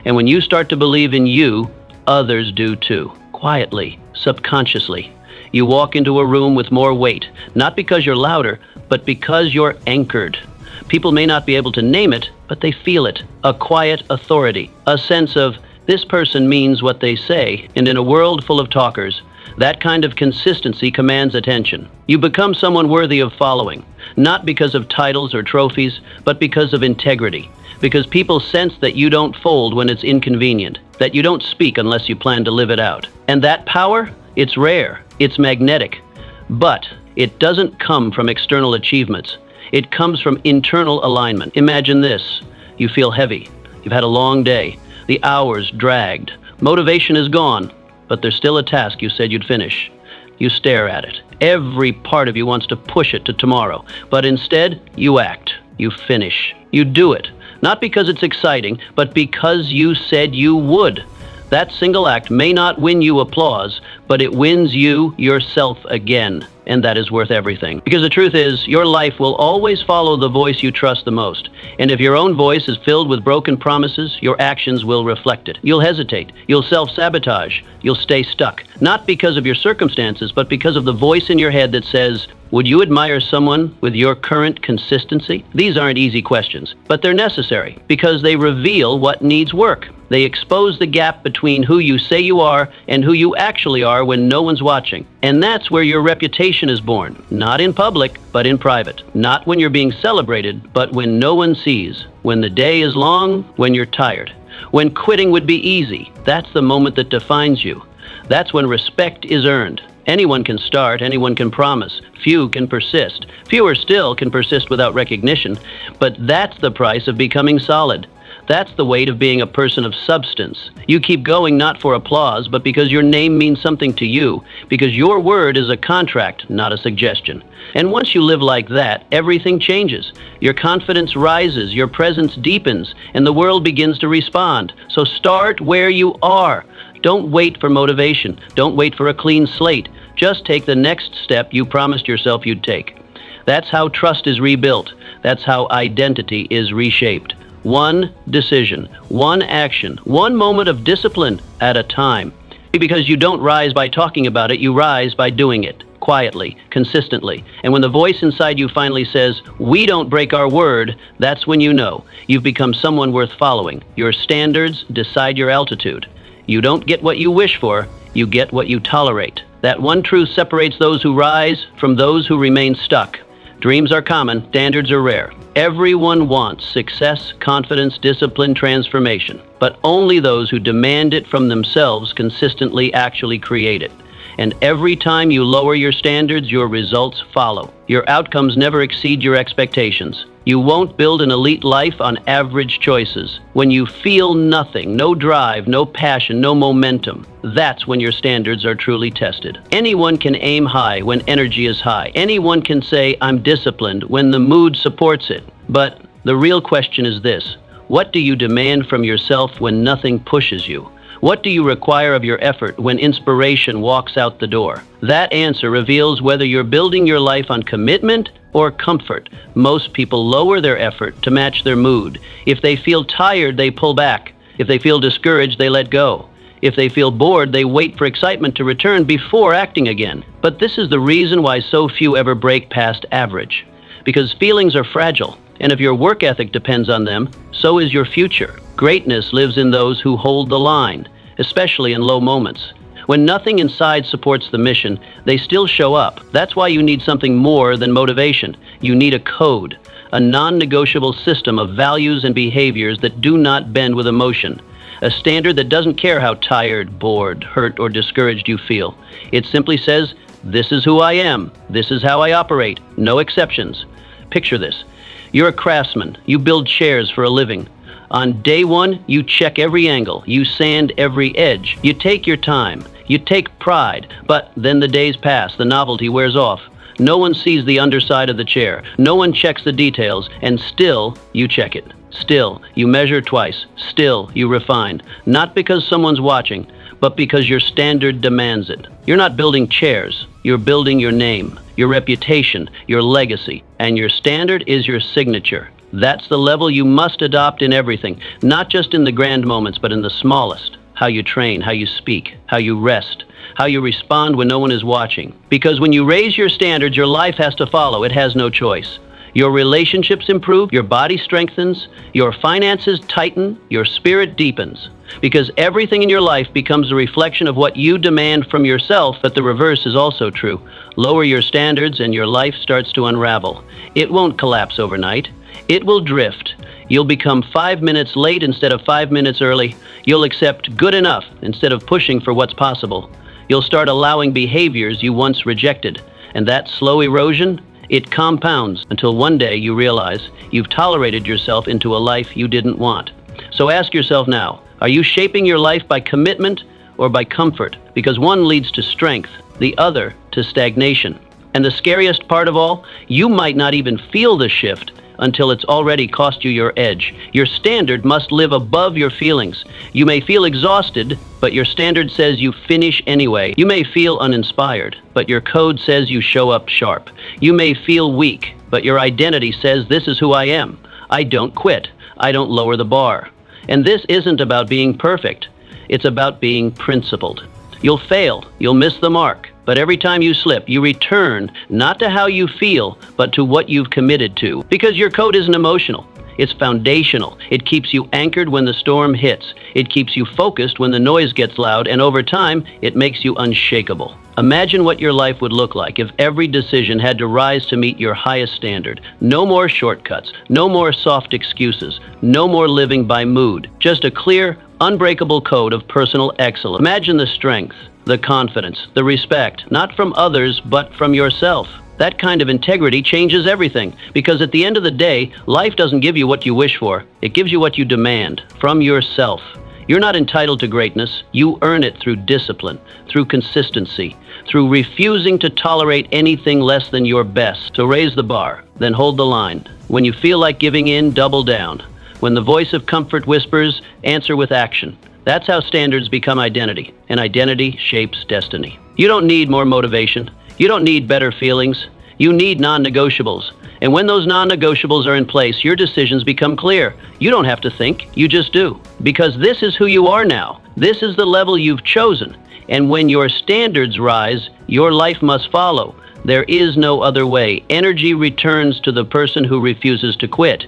And when you start to believe in you, others do too. Quietly, subconsciously. You walk into a room with more weight, not because you're louder, but because you're anchored. People may not be able to name it, but they feel it. A quiet authority, a sense of, this person means what they say. And in a world full of talkers, that kind of consistency commands attention. You become someone worthy of following, not because of titles or trophies, but because of integrity. Because people sense that you don't fold when it's inconvenient, that you don't speak unless you plan to live it out. And that power, it's rare, it's magnetic, but it doesn't come from external achievements. It comes from internal alignment. Imagine this, you feel heavy, you've had a long day, the hours dragged, motivation is gone, but there's still a task you said you'd finish. You stare at it. Every part of you wants to push it to tomorrow, but instead, you act, you finish, you do it. Not because it's exciting, but because you said you would. That single act may not win you applause, but it wins you yourself again. and that is worth everything. Because the truth is, your life will always follow the voice you trust the most. And if your own voice is filled with broken promises, your actions will reflect it. You'll hesitate. You'll self-sabotage. You'll stay stuck. Not because of your circumstances, but because of the voice in your head that says, would you admire someone with your current consistency? These aren't easy questions, but they're necessary because they reveal what needs work. They expose the gap between who you say you are and who you actually are when no one's watching. And that's where your reputation is born. Not in public, but in private. Not when you're being celebrated, but when no one sees. When the day is long, when you're tired. When quitting would be easy. That's the moment that defines you. That's when respect is earned. Anyone can start, anyone can promise. Few can persist. Fewer still can persist without recognition. But that's the price of becoming solid. That's the weight of being a person of substance. You keep going not for applause, but because your name means something to you, because your word is a contract, not a suggestion. And once you live like that, everything changes. Your confidence rises, your presence deepens, and the world begins to respond. So start where you are. Don't wait for motivation. Don't wait for a clean slate. Just take the next step you promised yourself you'd take. That's how trust is rebuilt. That's how identity is reshaped. One decision, one action, one moment of discipline at a time. Because you don't rise by talking about it, you rise by doing it, quietly, consistently. And when the voice inside you finally says, we don't break our word, that's when you know you've become someone worth following. Your standards decide your altitude. You don't get what you wish for, you get what you tolerate. That one truth separates those who rise from those who remain stuck. Dreams are common, standards are rare. Everyone wants success, confidence, discipline, transformation, but only those who demand it from themselves consistently actually create it. And every time you lower your standards, your results follow. Your outcomes never exceed your expectations. You won't build an elite life on average choices. When you feel nothing, no drive, no passion, no momentum, that's when your standards are truly tested. Anyone can aim high when energy is high. Anyone can say, I'm disciplined, when the mood supports it. But the real question is this: what do you demand from yourself when nothing pushes you? What do you require of your effort when inspiration walks out the door? That answer reveals whether you're building your life on commitment or comfort. Most people lower their effort to match their mood. If they feel tired, they pull back. If they feel discouraged, they let go. If they feel bored, they wait for excitement to return before acting again. But this is the reason why so few ever break past average. Because feelings are fragile, and if your work ethic depends on them, so is your future. Greatness lives in those who hold the line, especially in low moments. When nothing inside supports the mission, they still show up. That's why you need something more than motivation. You need a code, a non-negotiable system of values and behaviors that do not bend with emotion. A standard that doesn't care how tired, bored, hurt, or discouraged you feel. It simply says, this is who I am. This is how I operate. No exceptions. Picture this. You're a craftsman. You build chairs for a living. On day one, you check every angle. You sand every edge. You take your time. You take pride. But then the days pass. The novelty wears off. No one sees the underside of the chair. No one checks the details. And still, you check it. Still, you measure twice. Still, you refine. Not because someone's watching, but because your standard demands it. You're not building chairs. You're building your name, your reputation, your legacy. And your standard is your signature. That's the level you must adopt in everything, not just in the grand moments, but in the smallest. How you train, how you speak, how you rest, how you respond when no one is watching. Because when you raise your standards, your life has to follow. It has no choice. Your relationships improve, your body strengthens, your finances tighten, your spirit deepens. Because everything in your life becomes a reflection of what you demand from yourself, but the reverse is also true. Lower your standards and your life starts to unravel. It won't collapse overnight. It will drift. You'll become 5 minutes late instead of 5 minutes early. You'll accept good enough instead of pushing for what's possible. You'll start allowing behaviors you once rejected. And that slow erosion, it compounds until one day you realize you've tolerated yourself into a life you didn't want. So ask yourself now, are you shaping your life by commitment or by comfort? Because one leads to strength, the other to stagnation. And the scariest part of all, you might not even feel the shift until it's already cost you your edge. Your standard must live above your feelings. You may feel exhausted, but your standard says you finish anyway. You may feel uninspired, but your code says you show up sharp. You may feel weak, but your identity says this is who I am. I don't quit. I don't lower the bar. And this isn't about being perfect. It's about being principled. You'll fail. You'll miss the mark. But every time you slip, you return not to how you feel, but to what you've committed to. Because your code isn't emotional. It's foundational. It keeps you anchored when the storm hits. It keeps you focused when the noise gets loud, and over time, it makes you unshakable. Imagine what your life would look like if every decision had to rise to meet your highest standard. No more shortcuts, no more soft excuses, no more living by mood. Just a clear, unbreakable code of personal excellence. Imagine the strength, the confidence, the respect, not from others, but from yourself. That kind of integrity changes everything, because at the end of the day, life doesn't give you what you wish for. It gives you what you demand from yourself. You're not entitled to greatness. You earn it through discipline, through consistency, through refusing to tolerate anything less than your best. So raise the bar, then hold the line. When you feel like giving in, double down. When the voice of comfort whispers, answer with action. That's how standards become identity, and identity shapes destiny. You don't need more motivation. You don't need better feelings. You need non-negotiables. And when those non-negotiables are in place, your decisions become clear. You don't have to think, you just do. Because this is who you are now. This is the level you've chosen. And when your standards rise, your life must follow. There is no other way. Energy returns to the person who refuses to quit.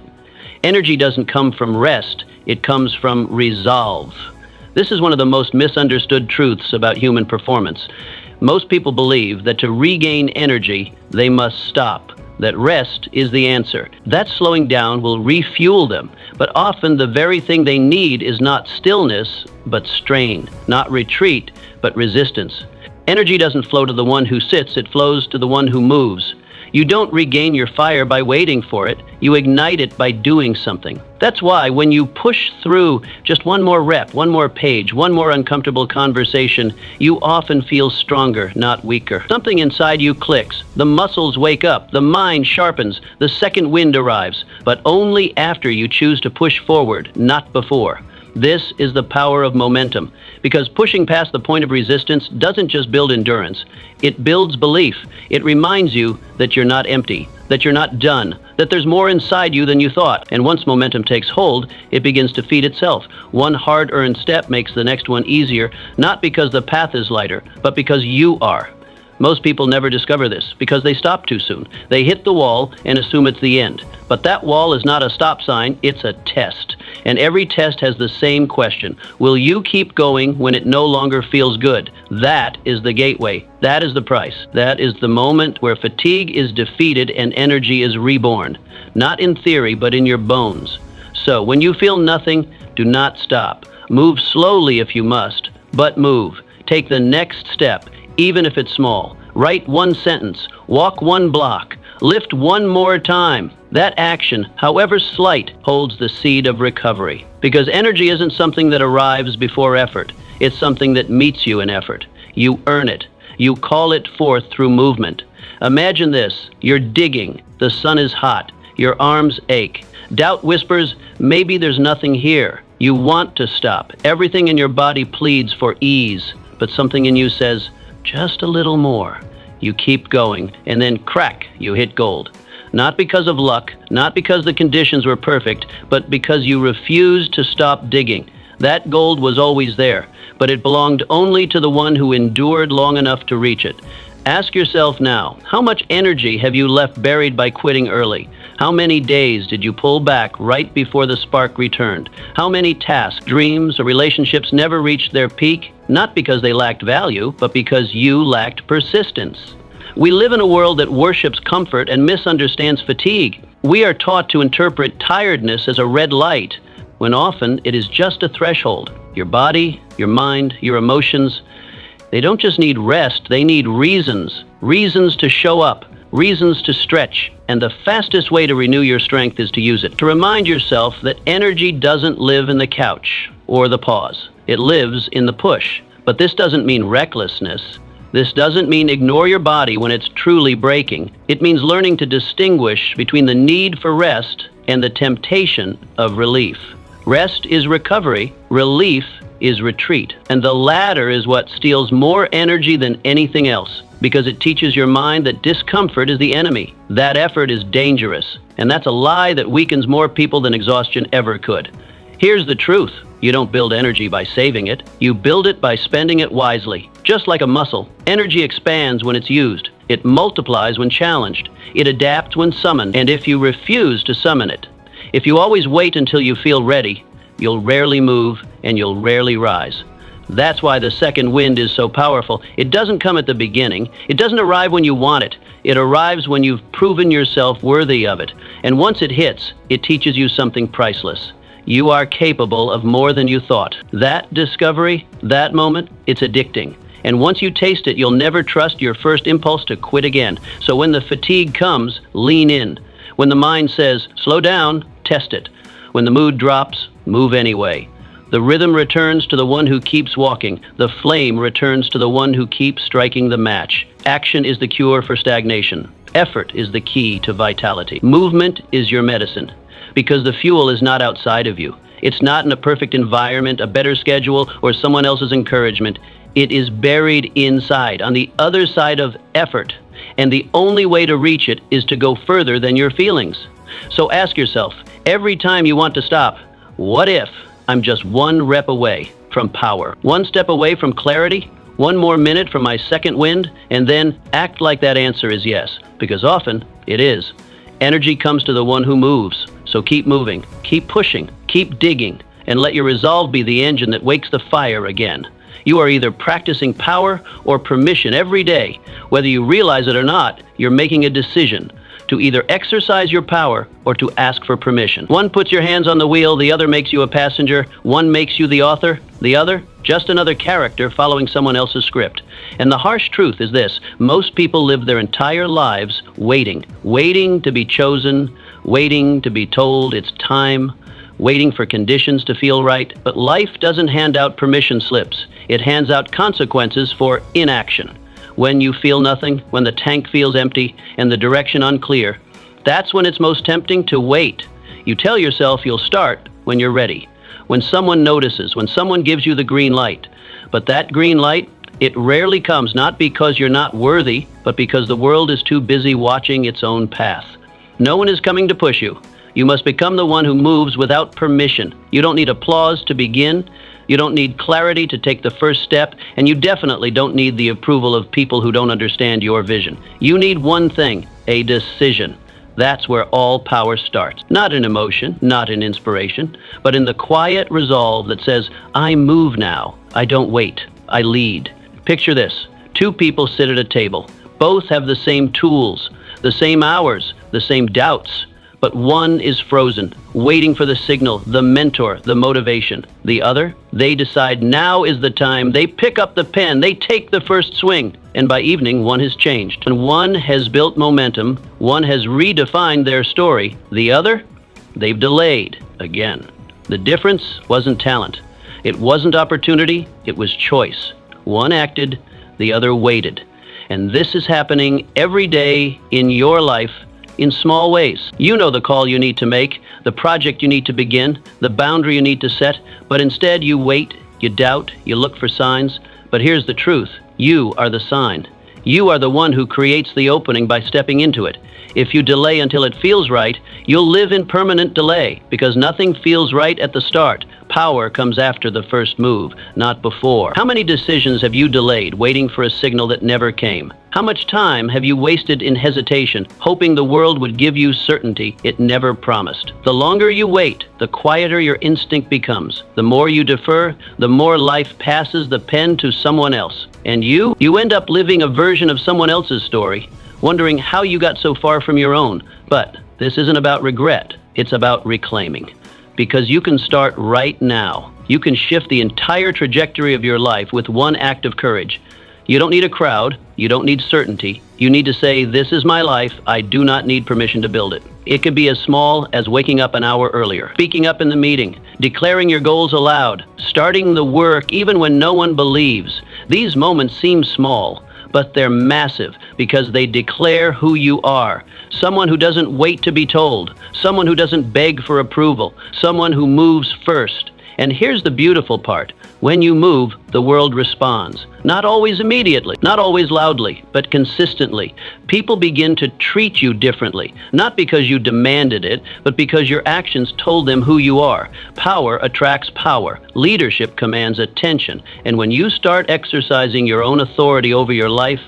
Energy doesn't come from rest, it comes from resolve. This is one of the most misunderstood truths about human performance. Most people believe that to regain energy, they must stop, that rest is the answer. That slowing down will refuel them, but often the very thing they need is not stillness, but strain, not retreat, but resistance. Energy doesn't flow to the one who sits, it flows to the one who moves. You don't regain your fire by waiting for it, you ignite it by doing something. That's why when you push through just one more rep, one more page, one more uncomfortable conversation, you often feel stronger, not weaker. Something inside you clicks, the muscles wake up, the mind sharpens, the second wind arrives, but only after you choose to push forward, not before. This is the power of momentum, because pushing past the point of resistance doesn't just build endurance, it builds belief. It reminds you that you're not empty, that you're not done, that there's more inside you than you thought. And once momentum takes hold, it begins to feed itself. One hard-earned step makes the next one easier, not because the path is lighter, but because you are. Most people never discover this because they stop too soon. They hit the wall and assume it's the end. But that wall is not a stop sign, it's a test. And every test has the same question. Will you keep going when it no longer feels good? That is the gateway. That is the price. That is the moment where fatigue is defeated and energy is reborn. Not in theory, but in your bones. So when you feel nothing, do not stop. Move slowly if you must, but move. Take the next step, even if it's small. Write one sentence, walk one block, lift one more time. That action, however slight, holds the seed of recovery. Because energy isn't something that arrives before effort. It's something that meets you in effort. You earn it. You call it forth through movement. Imagine this. You're digging. The sun is hot. Your arms ache. Doubt whispers, maybe there's nothing here. You want to stop. Everything in your body pleads for ease. But something in you says, just a little more. You keep going, and then crack, you hit gold. Not because of luck, not because the conditions were perfect, but because you refused to stop digging. That gold was always there, but it belonged only to the one who endured long enough to reach it. Ask yourself now, how much energy have you left buried by quitting early? How many days did you pull back right before the spark returned? How many tasks, dreams, or relationships never reached their peak? Not because they lacked value, but because you lacked persistence. We live in a world that worships comfort and misunderstands fatigue. We are taught to interpret tiredness as a red light, when often it is just a threshold. Your body, your mind, your emotions, they don't just need rest, they need reasons. Reasons to show up, reasons to stretch. And the fastest way to renew your strength is to use it. To remind yourself that energy doesn't live in the couch or the pause. It lives in the push. But this doesn't mean recklessness. This doesn't mean ignore your body when it's truly breaking. It means learning to distinguish between the need for rest and the temptation of relief. Rest is recovery, relief is retreat. And the latter is what steals more energy than anything else, because it teaches your mind that discomfort is the enemy. That effort is dangerous, and that's a lie that weakens more people than exhaustion ever could. Here's the truth. You don't build energy by saving it. You build it by spending it wisely. Just like a muscle, energy expands when it's used. It multiplies when challenged. It adapts when summoned. And if you refuse to summon it, if you always wait until you feel ready, you'll rarely move and you'll rarely rise. That's why the second wind is so powerful. It doesn't come at the beginning. It doesn't arrive when you want it. It arrives when you've proven yourself worthy of it. And once it hits, it teaches you something priceless. You are capable of more than you thought. That discovery, that moment, it's addicting. And once you taste it, you'll never trust your first impulse to quit again. So when the fatigue comes, lean in. When the mind says, slow down, test it. When the mood drops, move anyway. The rhythm returns to the one who keeps walking. The flame returns to the one who keeps striking the match. Action is the cure for stagnation. Effort is the key to vitality. Movement is your medicine, because the fuel is not outside of you. It's not in a perfect environment, a better schedule, or someone else's encouragement. It is buried inside, on the other side of effort. And the only way to reach it is to go further than your feelings. So ask yourself, every time you want to stop, what if I'm just one rep away from power, one step away from clarity, one more minute from my second wind, and then act like that answer is yes, because often it is. Energy comes to the one who moves. So keep moving, keep pushing, keep digging, and let your resolve be the engine that wakes the fire again. You are either practicing power or permission every day. Whether you realize it or not, you're making a decision to either exercise your power or to ask for permission. One puts your hands on the wheel, the other makes you a passenger. One makes you the author, the other, just another character following someone else's script. And the harsh truth is this: most people live their entire lives waiting to be chosen, waiting to be told it's time, waiting for conditions to feel right. But life doesn't hand out permission slips. It hands out consequences for inaction. When you feel nothing, when the tank feels empty and the direction unclear, that's when it's most tempting to wait. You tell yourself you'll start when you're ready, when someone notices, when someone gives you the green light. But that green light, it rarely comes not because you're not worthy, but because the world is too busy watching its own path. No one is coming to push you. You must become the one who moves without permission. You don't need applause to begin. You don't need clarity to take the first step, and you definitely don't need the approval of people who don't understand your vision. You need one thing: a decision. That's where all power starts. Not in emotion, not in inspiration, but in the quiet resolve that says, I move now. I don't wait. I lead. Picture this. Two people sit at a table. Both have the same tools, the same hours, the same doubts. But one is frozen, waiting for the signal, the mentor, the motivation. The other, they decide now is the time. They pick up the pen, they take the first swing. And by evening, one has changed. And one has built momentum, one has redefined their story. The other, they've delayed again. The difference wasn't talent. It wasn't opportunity, it was choice. One acted, the other waited. And this is happening every day in your life, in small ways. You know the call you need to make, the project you need to begin, the boundary you need to set, but instead you wait, you doubt, you look for signs. But here's the truth. You are the sign. You are the one who creates the opening by stepping into it. If you delay until it feels right, you'll live in permanent delay, because nothing feels right at the start. Power comes after the first move, not before. How many decisions have you delayed, waiting for a signal that never came? How much time have you wasted in hesitation, hoping the world would give you certainty it never promised? The longer you wait, the quieter your instinct becomes. The more you defer, the more life passes the pen to someone else. And you end up living a version of someone else's story, wondering how you got so far from your own. But this isn't about regret, it's about reclaiming. Because you can start right now. You can shift the entire trajectory of your life with one act of courage. You don't need a crowd, you don't need certainty. You need to say, this is my life, I do not need permission to build it. It could be as small as waking up an hour earlier, speaking up in the meeting, declaring your goals aloud, starting the work even when no one believes. These moments seem small, but they're massive because they declare who you are. Someone who doesn't wait to be told, someone who doesn't beg for approval, someone who moves first. And here's the beautiful part. When you move, the world responds. Not always immediately, not always loudly, but consistently. People begin to treat you differently, not because you demanded it, but because your actions told them who you are. Power attracts power. Leadership commands attention. And when you start exercising your own authority over your life,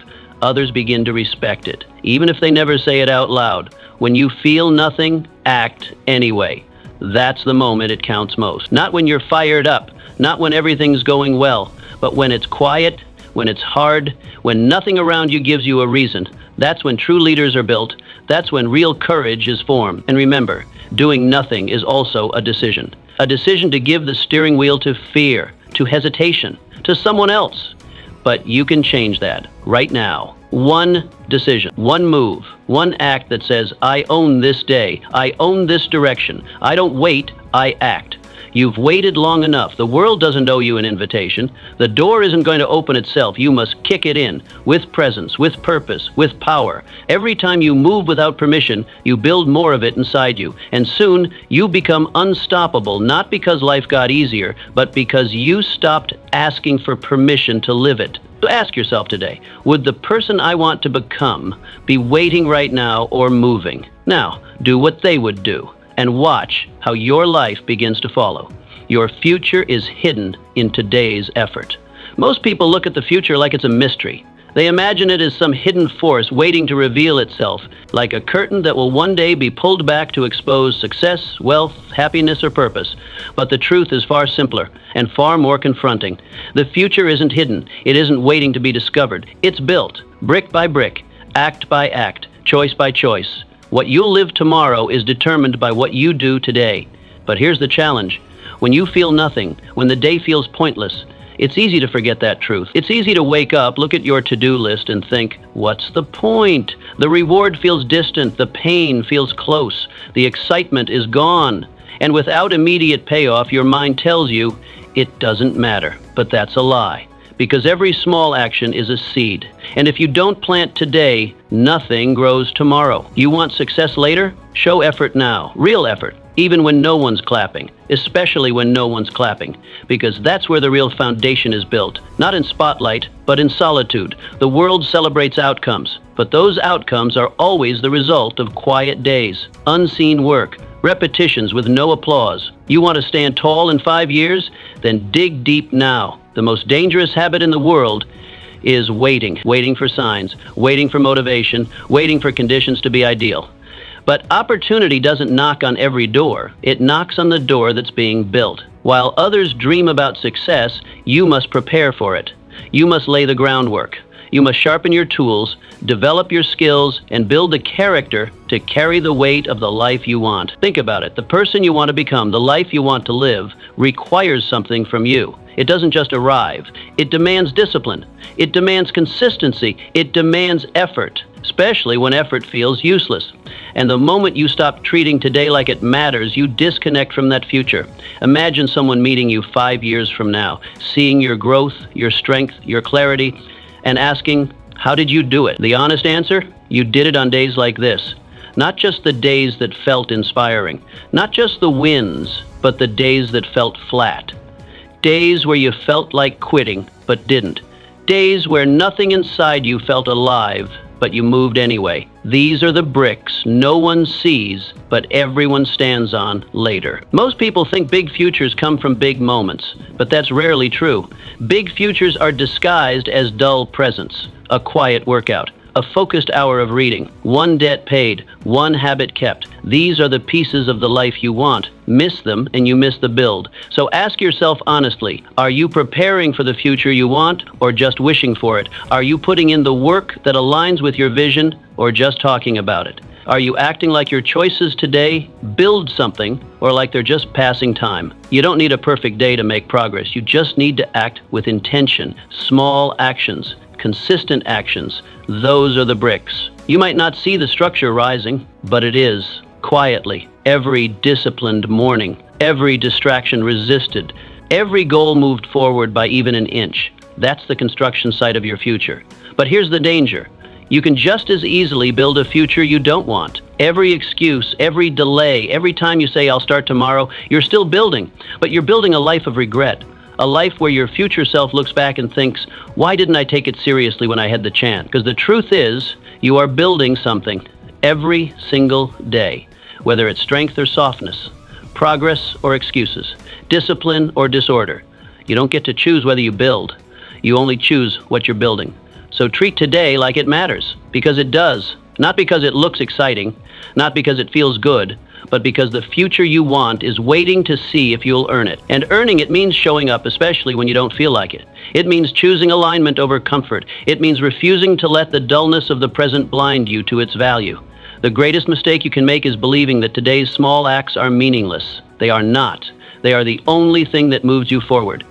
others begin to respect it, even if they never say it out loud. When you feel nothing, act anyway. That's the moment it counts most. Not when you're fired up, not when everything's going well, but when it's quiet, when it's hard, when nothing around you gives you a reason. That's when true leaders are built. That's when real courage is formed. And remember, doing nothing is also a decision. A decision to give the steering wheel to fear, to hesitation, to someone else. But you can change that right now. One decision, one move, one act that says, I own this day, I own this direction. I don't wait, I act. You've waited long enough. The world doesn't owe you an invitation. The door isn't going to open itself. You must kick it in with presence, with purpose, with power. Every time you move without permission, you build more of it inside you. And soon you become unstoppable, not because life got easier, but because you stopped asking for permission to live it. So ask yourself today, would the person I want to become be waiting right now or moving? Now, do what they would do and watch how your life begins to follow. Your future is hidden in today's effort. Most people look at the future like it's a mystery. They imagine it as some hidden force waiting to reveal itself, like a curtain that will one day be pulled back to expose success, wealth, happiness, or purpose. But the truth is far simpler and far more confronting. The future isn't hidden. It isn't waiting to be discovered. It's built, brick by brick, act by act, choice by choice. What you'll live tomorrow is determined by what you do today. But here's the challenge. When you feel nothing, when the day feels pointless, it's easy to forget that truth. It's easy to wake up, look at your to-do list, and think, what's the point? The reward feels distant, the pain feels close, the excitement is gone. And without immediate payoff, your mind tells you, it doesn't matter. But that's a lie. Because every small action is a seed. And if you don't plant today, nothing grows tomorrow. You want success later? Show effort now, real effort, even when no one's clapping, especially when no one's clapping, because that's where the real foundation is built, not in spotlight, but in solitude. The world celebrates outcomes, but those outcomes are always the result of quiet days, unseen work, repetitions with no applause. You want to stand tall in 5 years? Then dig deep now. The most dangerous habit in the world is waiting for signs, waiting for motivation, waiting for conditions to be ideal. But opportunity doesn't knock on every door. It knocks on the door that's being built. While others dream about success, you must prepare for it. You must lay the groundwork. You must sharpen your tools, develop your skills, and build the character to carry the weight of the life you want. Think about it. The person you want to become, the life you want to live, requires something from you. It doesn't just arrive. It demands discipline. It demands consistency. It demands effort, especially when effort feels useless. And the moment you stop treating today like it matters, you disconnect from that future. Imagine someone meeting you 5 years from now, seeing your growth, your strength, your clarity, and asking, how did you do it? The honest answer? You did it on days like this. Not just the days that felt inspiring, not just the wins, but the days that felt flat. Days where you felt like quitting, but didn't. Days where nothing inside you felt alive, but you moved anyway. These are the bricks no one sees, but everyone stands on later. Most people think big futures come from big moments, but that's rarely true. Big futures are disguised as dull presents, a quiet workout, a focused hour of reading, one debt paid, one habit kept. These are the pieces of the life you want. Miss them and you miss the build. So ask yourself honestly, are you preparing for the future you want or just wishing for it? Are you putting in the work that aligns with your vision or just talking about it? Are you acting like your choices today build something or like they're just passing time? You don't need a perfect day to make progress. You just need to act with intention, small actions, consistent actions. Those are the bricks. You might not see the structure rising, but it is, quietly. Every disciplined morning, every distraction resisted, every goal moved forward by even an inch. That's the construction site of your future. But here's the danger. You can just as easily build a future you don't want. Every excuse, every delay, every time you say, I'll start tomorrow, you're still building. But you're building a life of regret. A life where your future self looks back and thinks, why didn't I take it seriously when I had the chance? Because the truth is, you are building something every single day, whether it's strength or softness, progress or excuses, discipline or disorder. You don't get to choose whether you build. You only choose what you're building. So treat today like it matters, because it does. Not because it looks exciting, not because it feels good, but because the future you want is waiting to see if you'll earn it. And earning it means showing up, especially when you don't feel like it. It means choosing alignment over comfort. It means refusing to let the dullness of the present blind you to its value. The greatest mistake you can make is believing that today's small acts are meaningless. They are not. They are the only thing that moves you forward.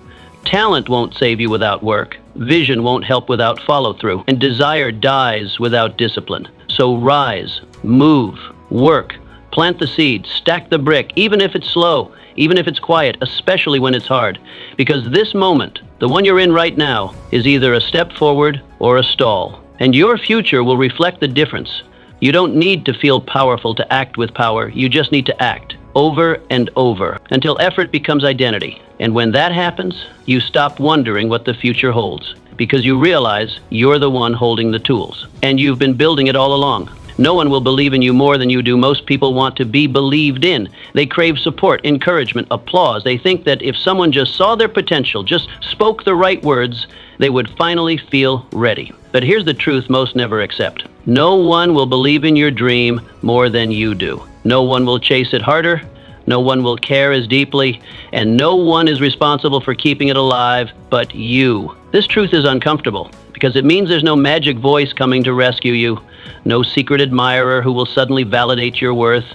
Talent won't save you without work. Vision won't help without follow-through. And desire dies without discipline. So rise, move, work, plant the seed, stack the brick, even if it's slow, even if it's quiet, especially when it's hard. Because this moment, the one you're in right now, is either a step forward or a stall. And your future will reflect the difference. You don't need to feel powerful to act with power. You just need to act over and over until effort becomes identity. And when that happens, you stop wondering what the future holds, because you realize you're the one holding the tools. And you've been building it all along. No one will believe in you more than you do. Most people want to be believed in. They crave support, encouragement, applause. They think that if someone just saw their potential, just spoke the right words, they would finally feel ready. But here's the truth most never accept. No one will believe in your dream more than you do. No one will chase it harder. No one will care as deeply. And no one is responsible for keeping it alive but you. This truth is uncomfortable because it means there's no magic voice coming to rescue you. No secret admirer who will suddenly validate your worth.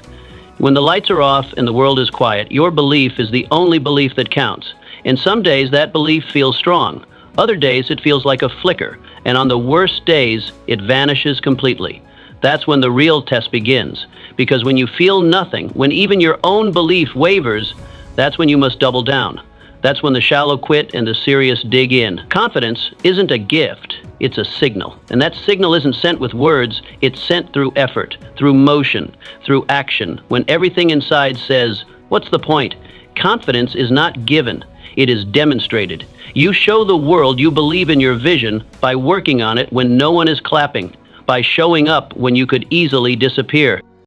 When the lights are off and the world is quiet, your belief is the only belief that counts. And some days that belief feels strong. Other days it feels like a flicker. And on the worst days, it vanishes completely. That's when the real test begins. Because when you feel nothing, when even your own belief wavers, that's when you must double down. That's when the shallow quit and the serious dig in. Confidence isn't a gift, it's a signal. And that signal isn't sent with words, it's sent through effort, through motion, through action. When everything inside says, what's the point? Confidence is not given, it is demonstrated. You show the world you believe in your vision by working on it when no one is clapping, by showing up when you could easily disappear.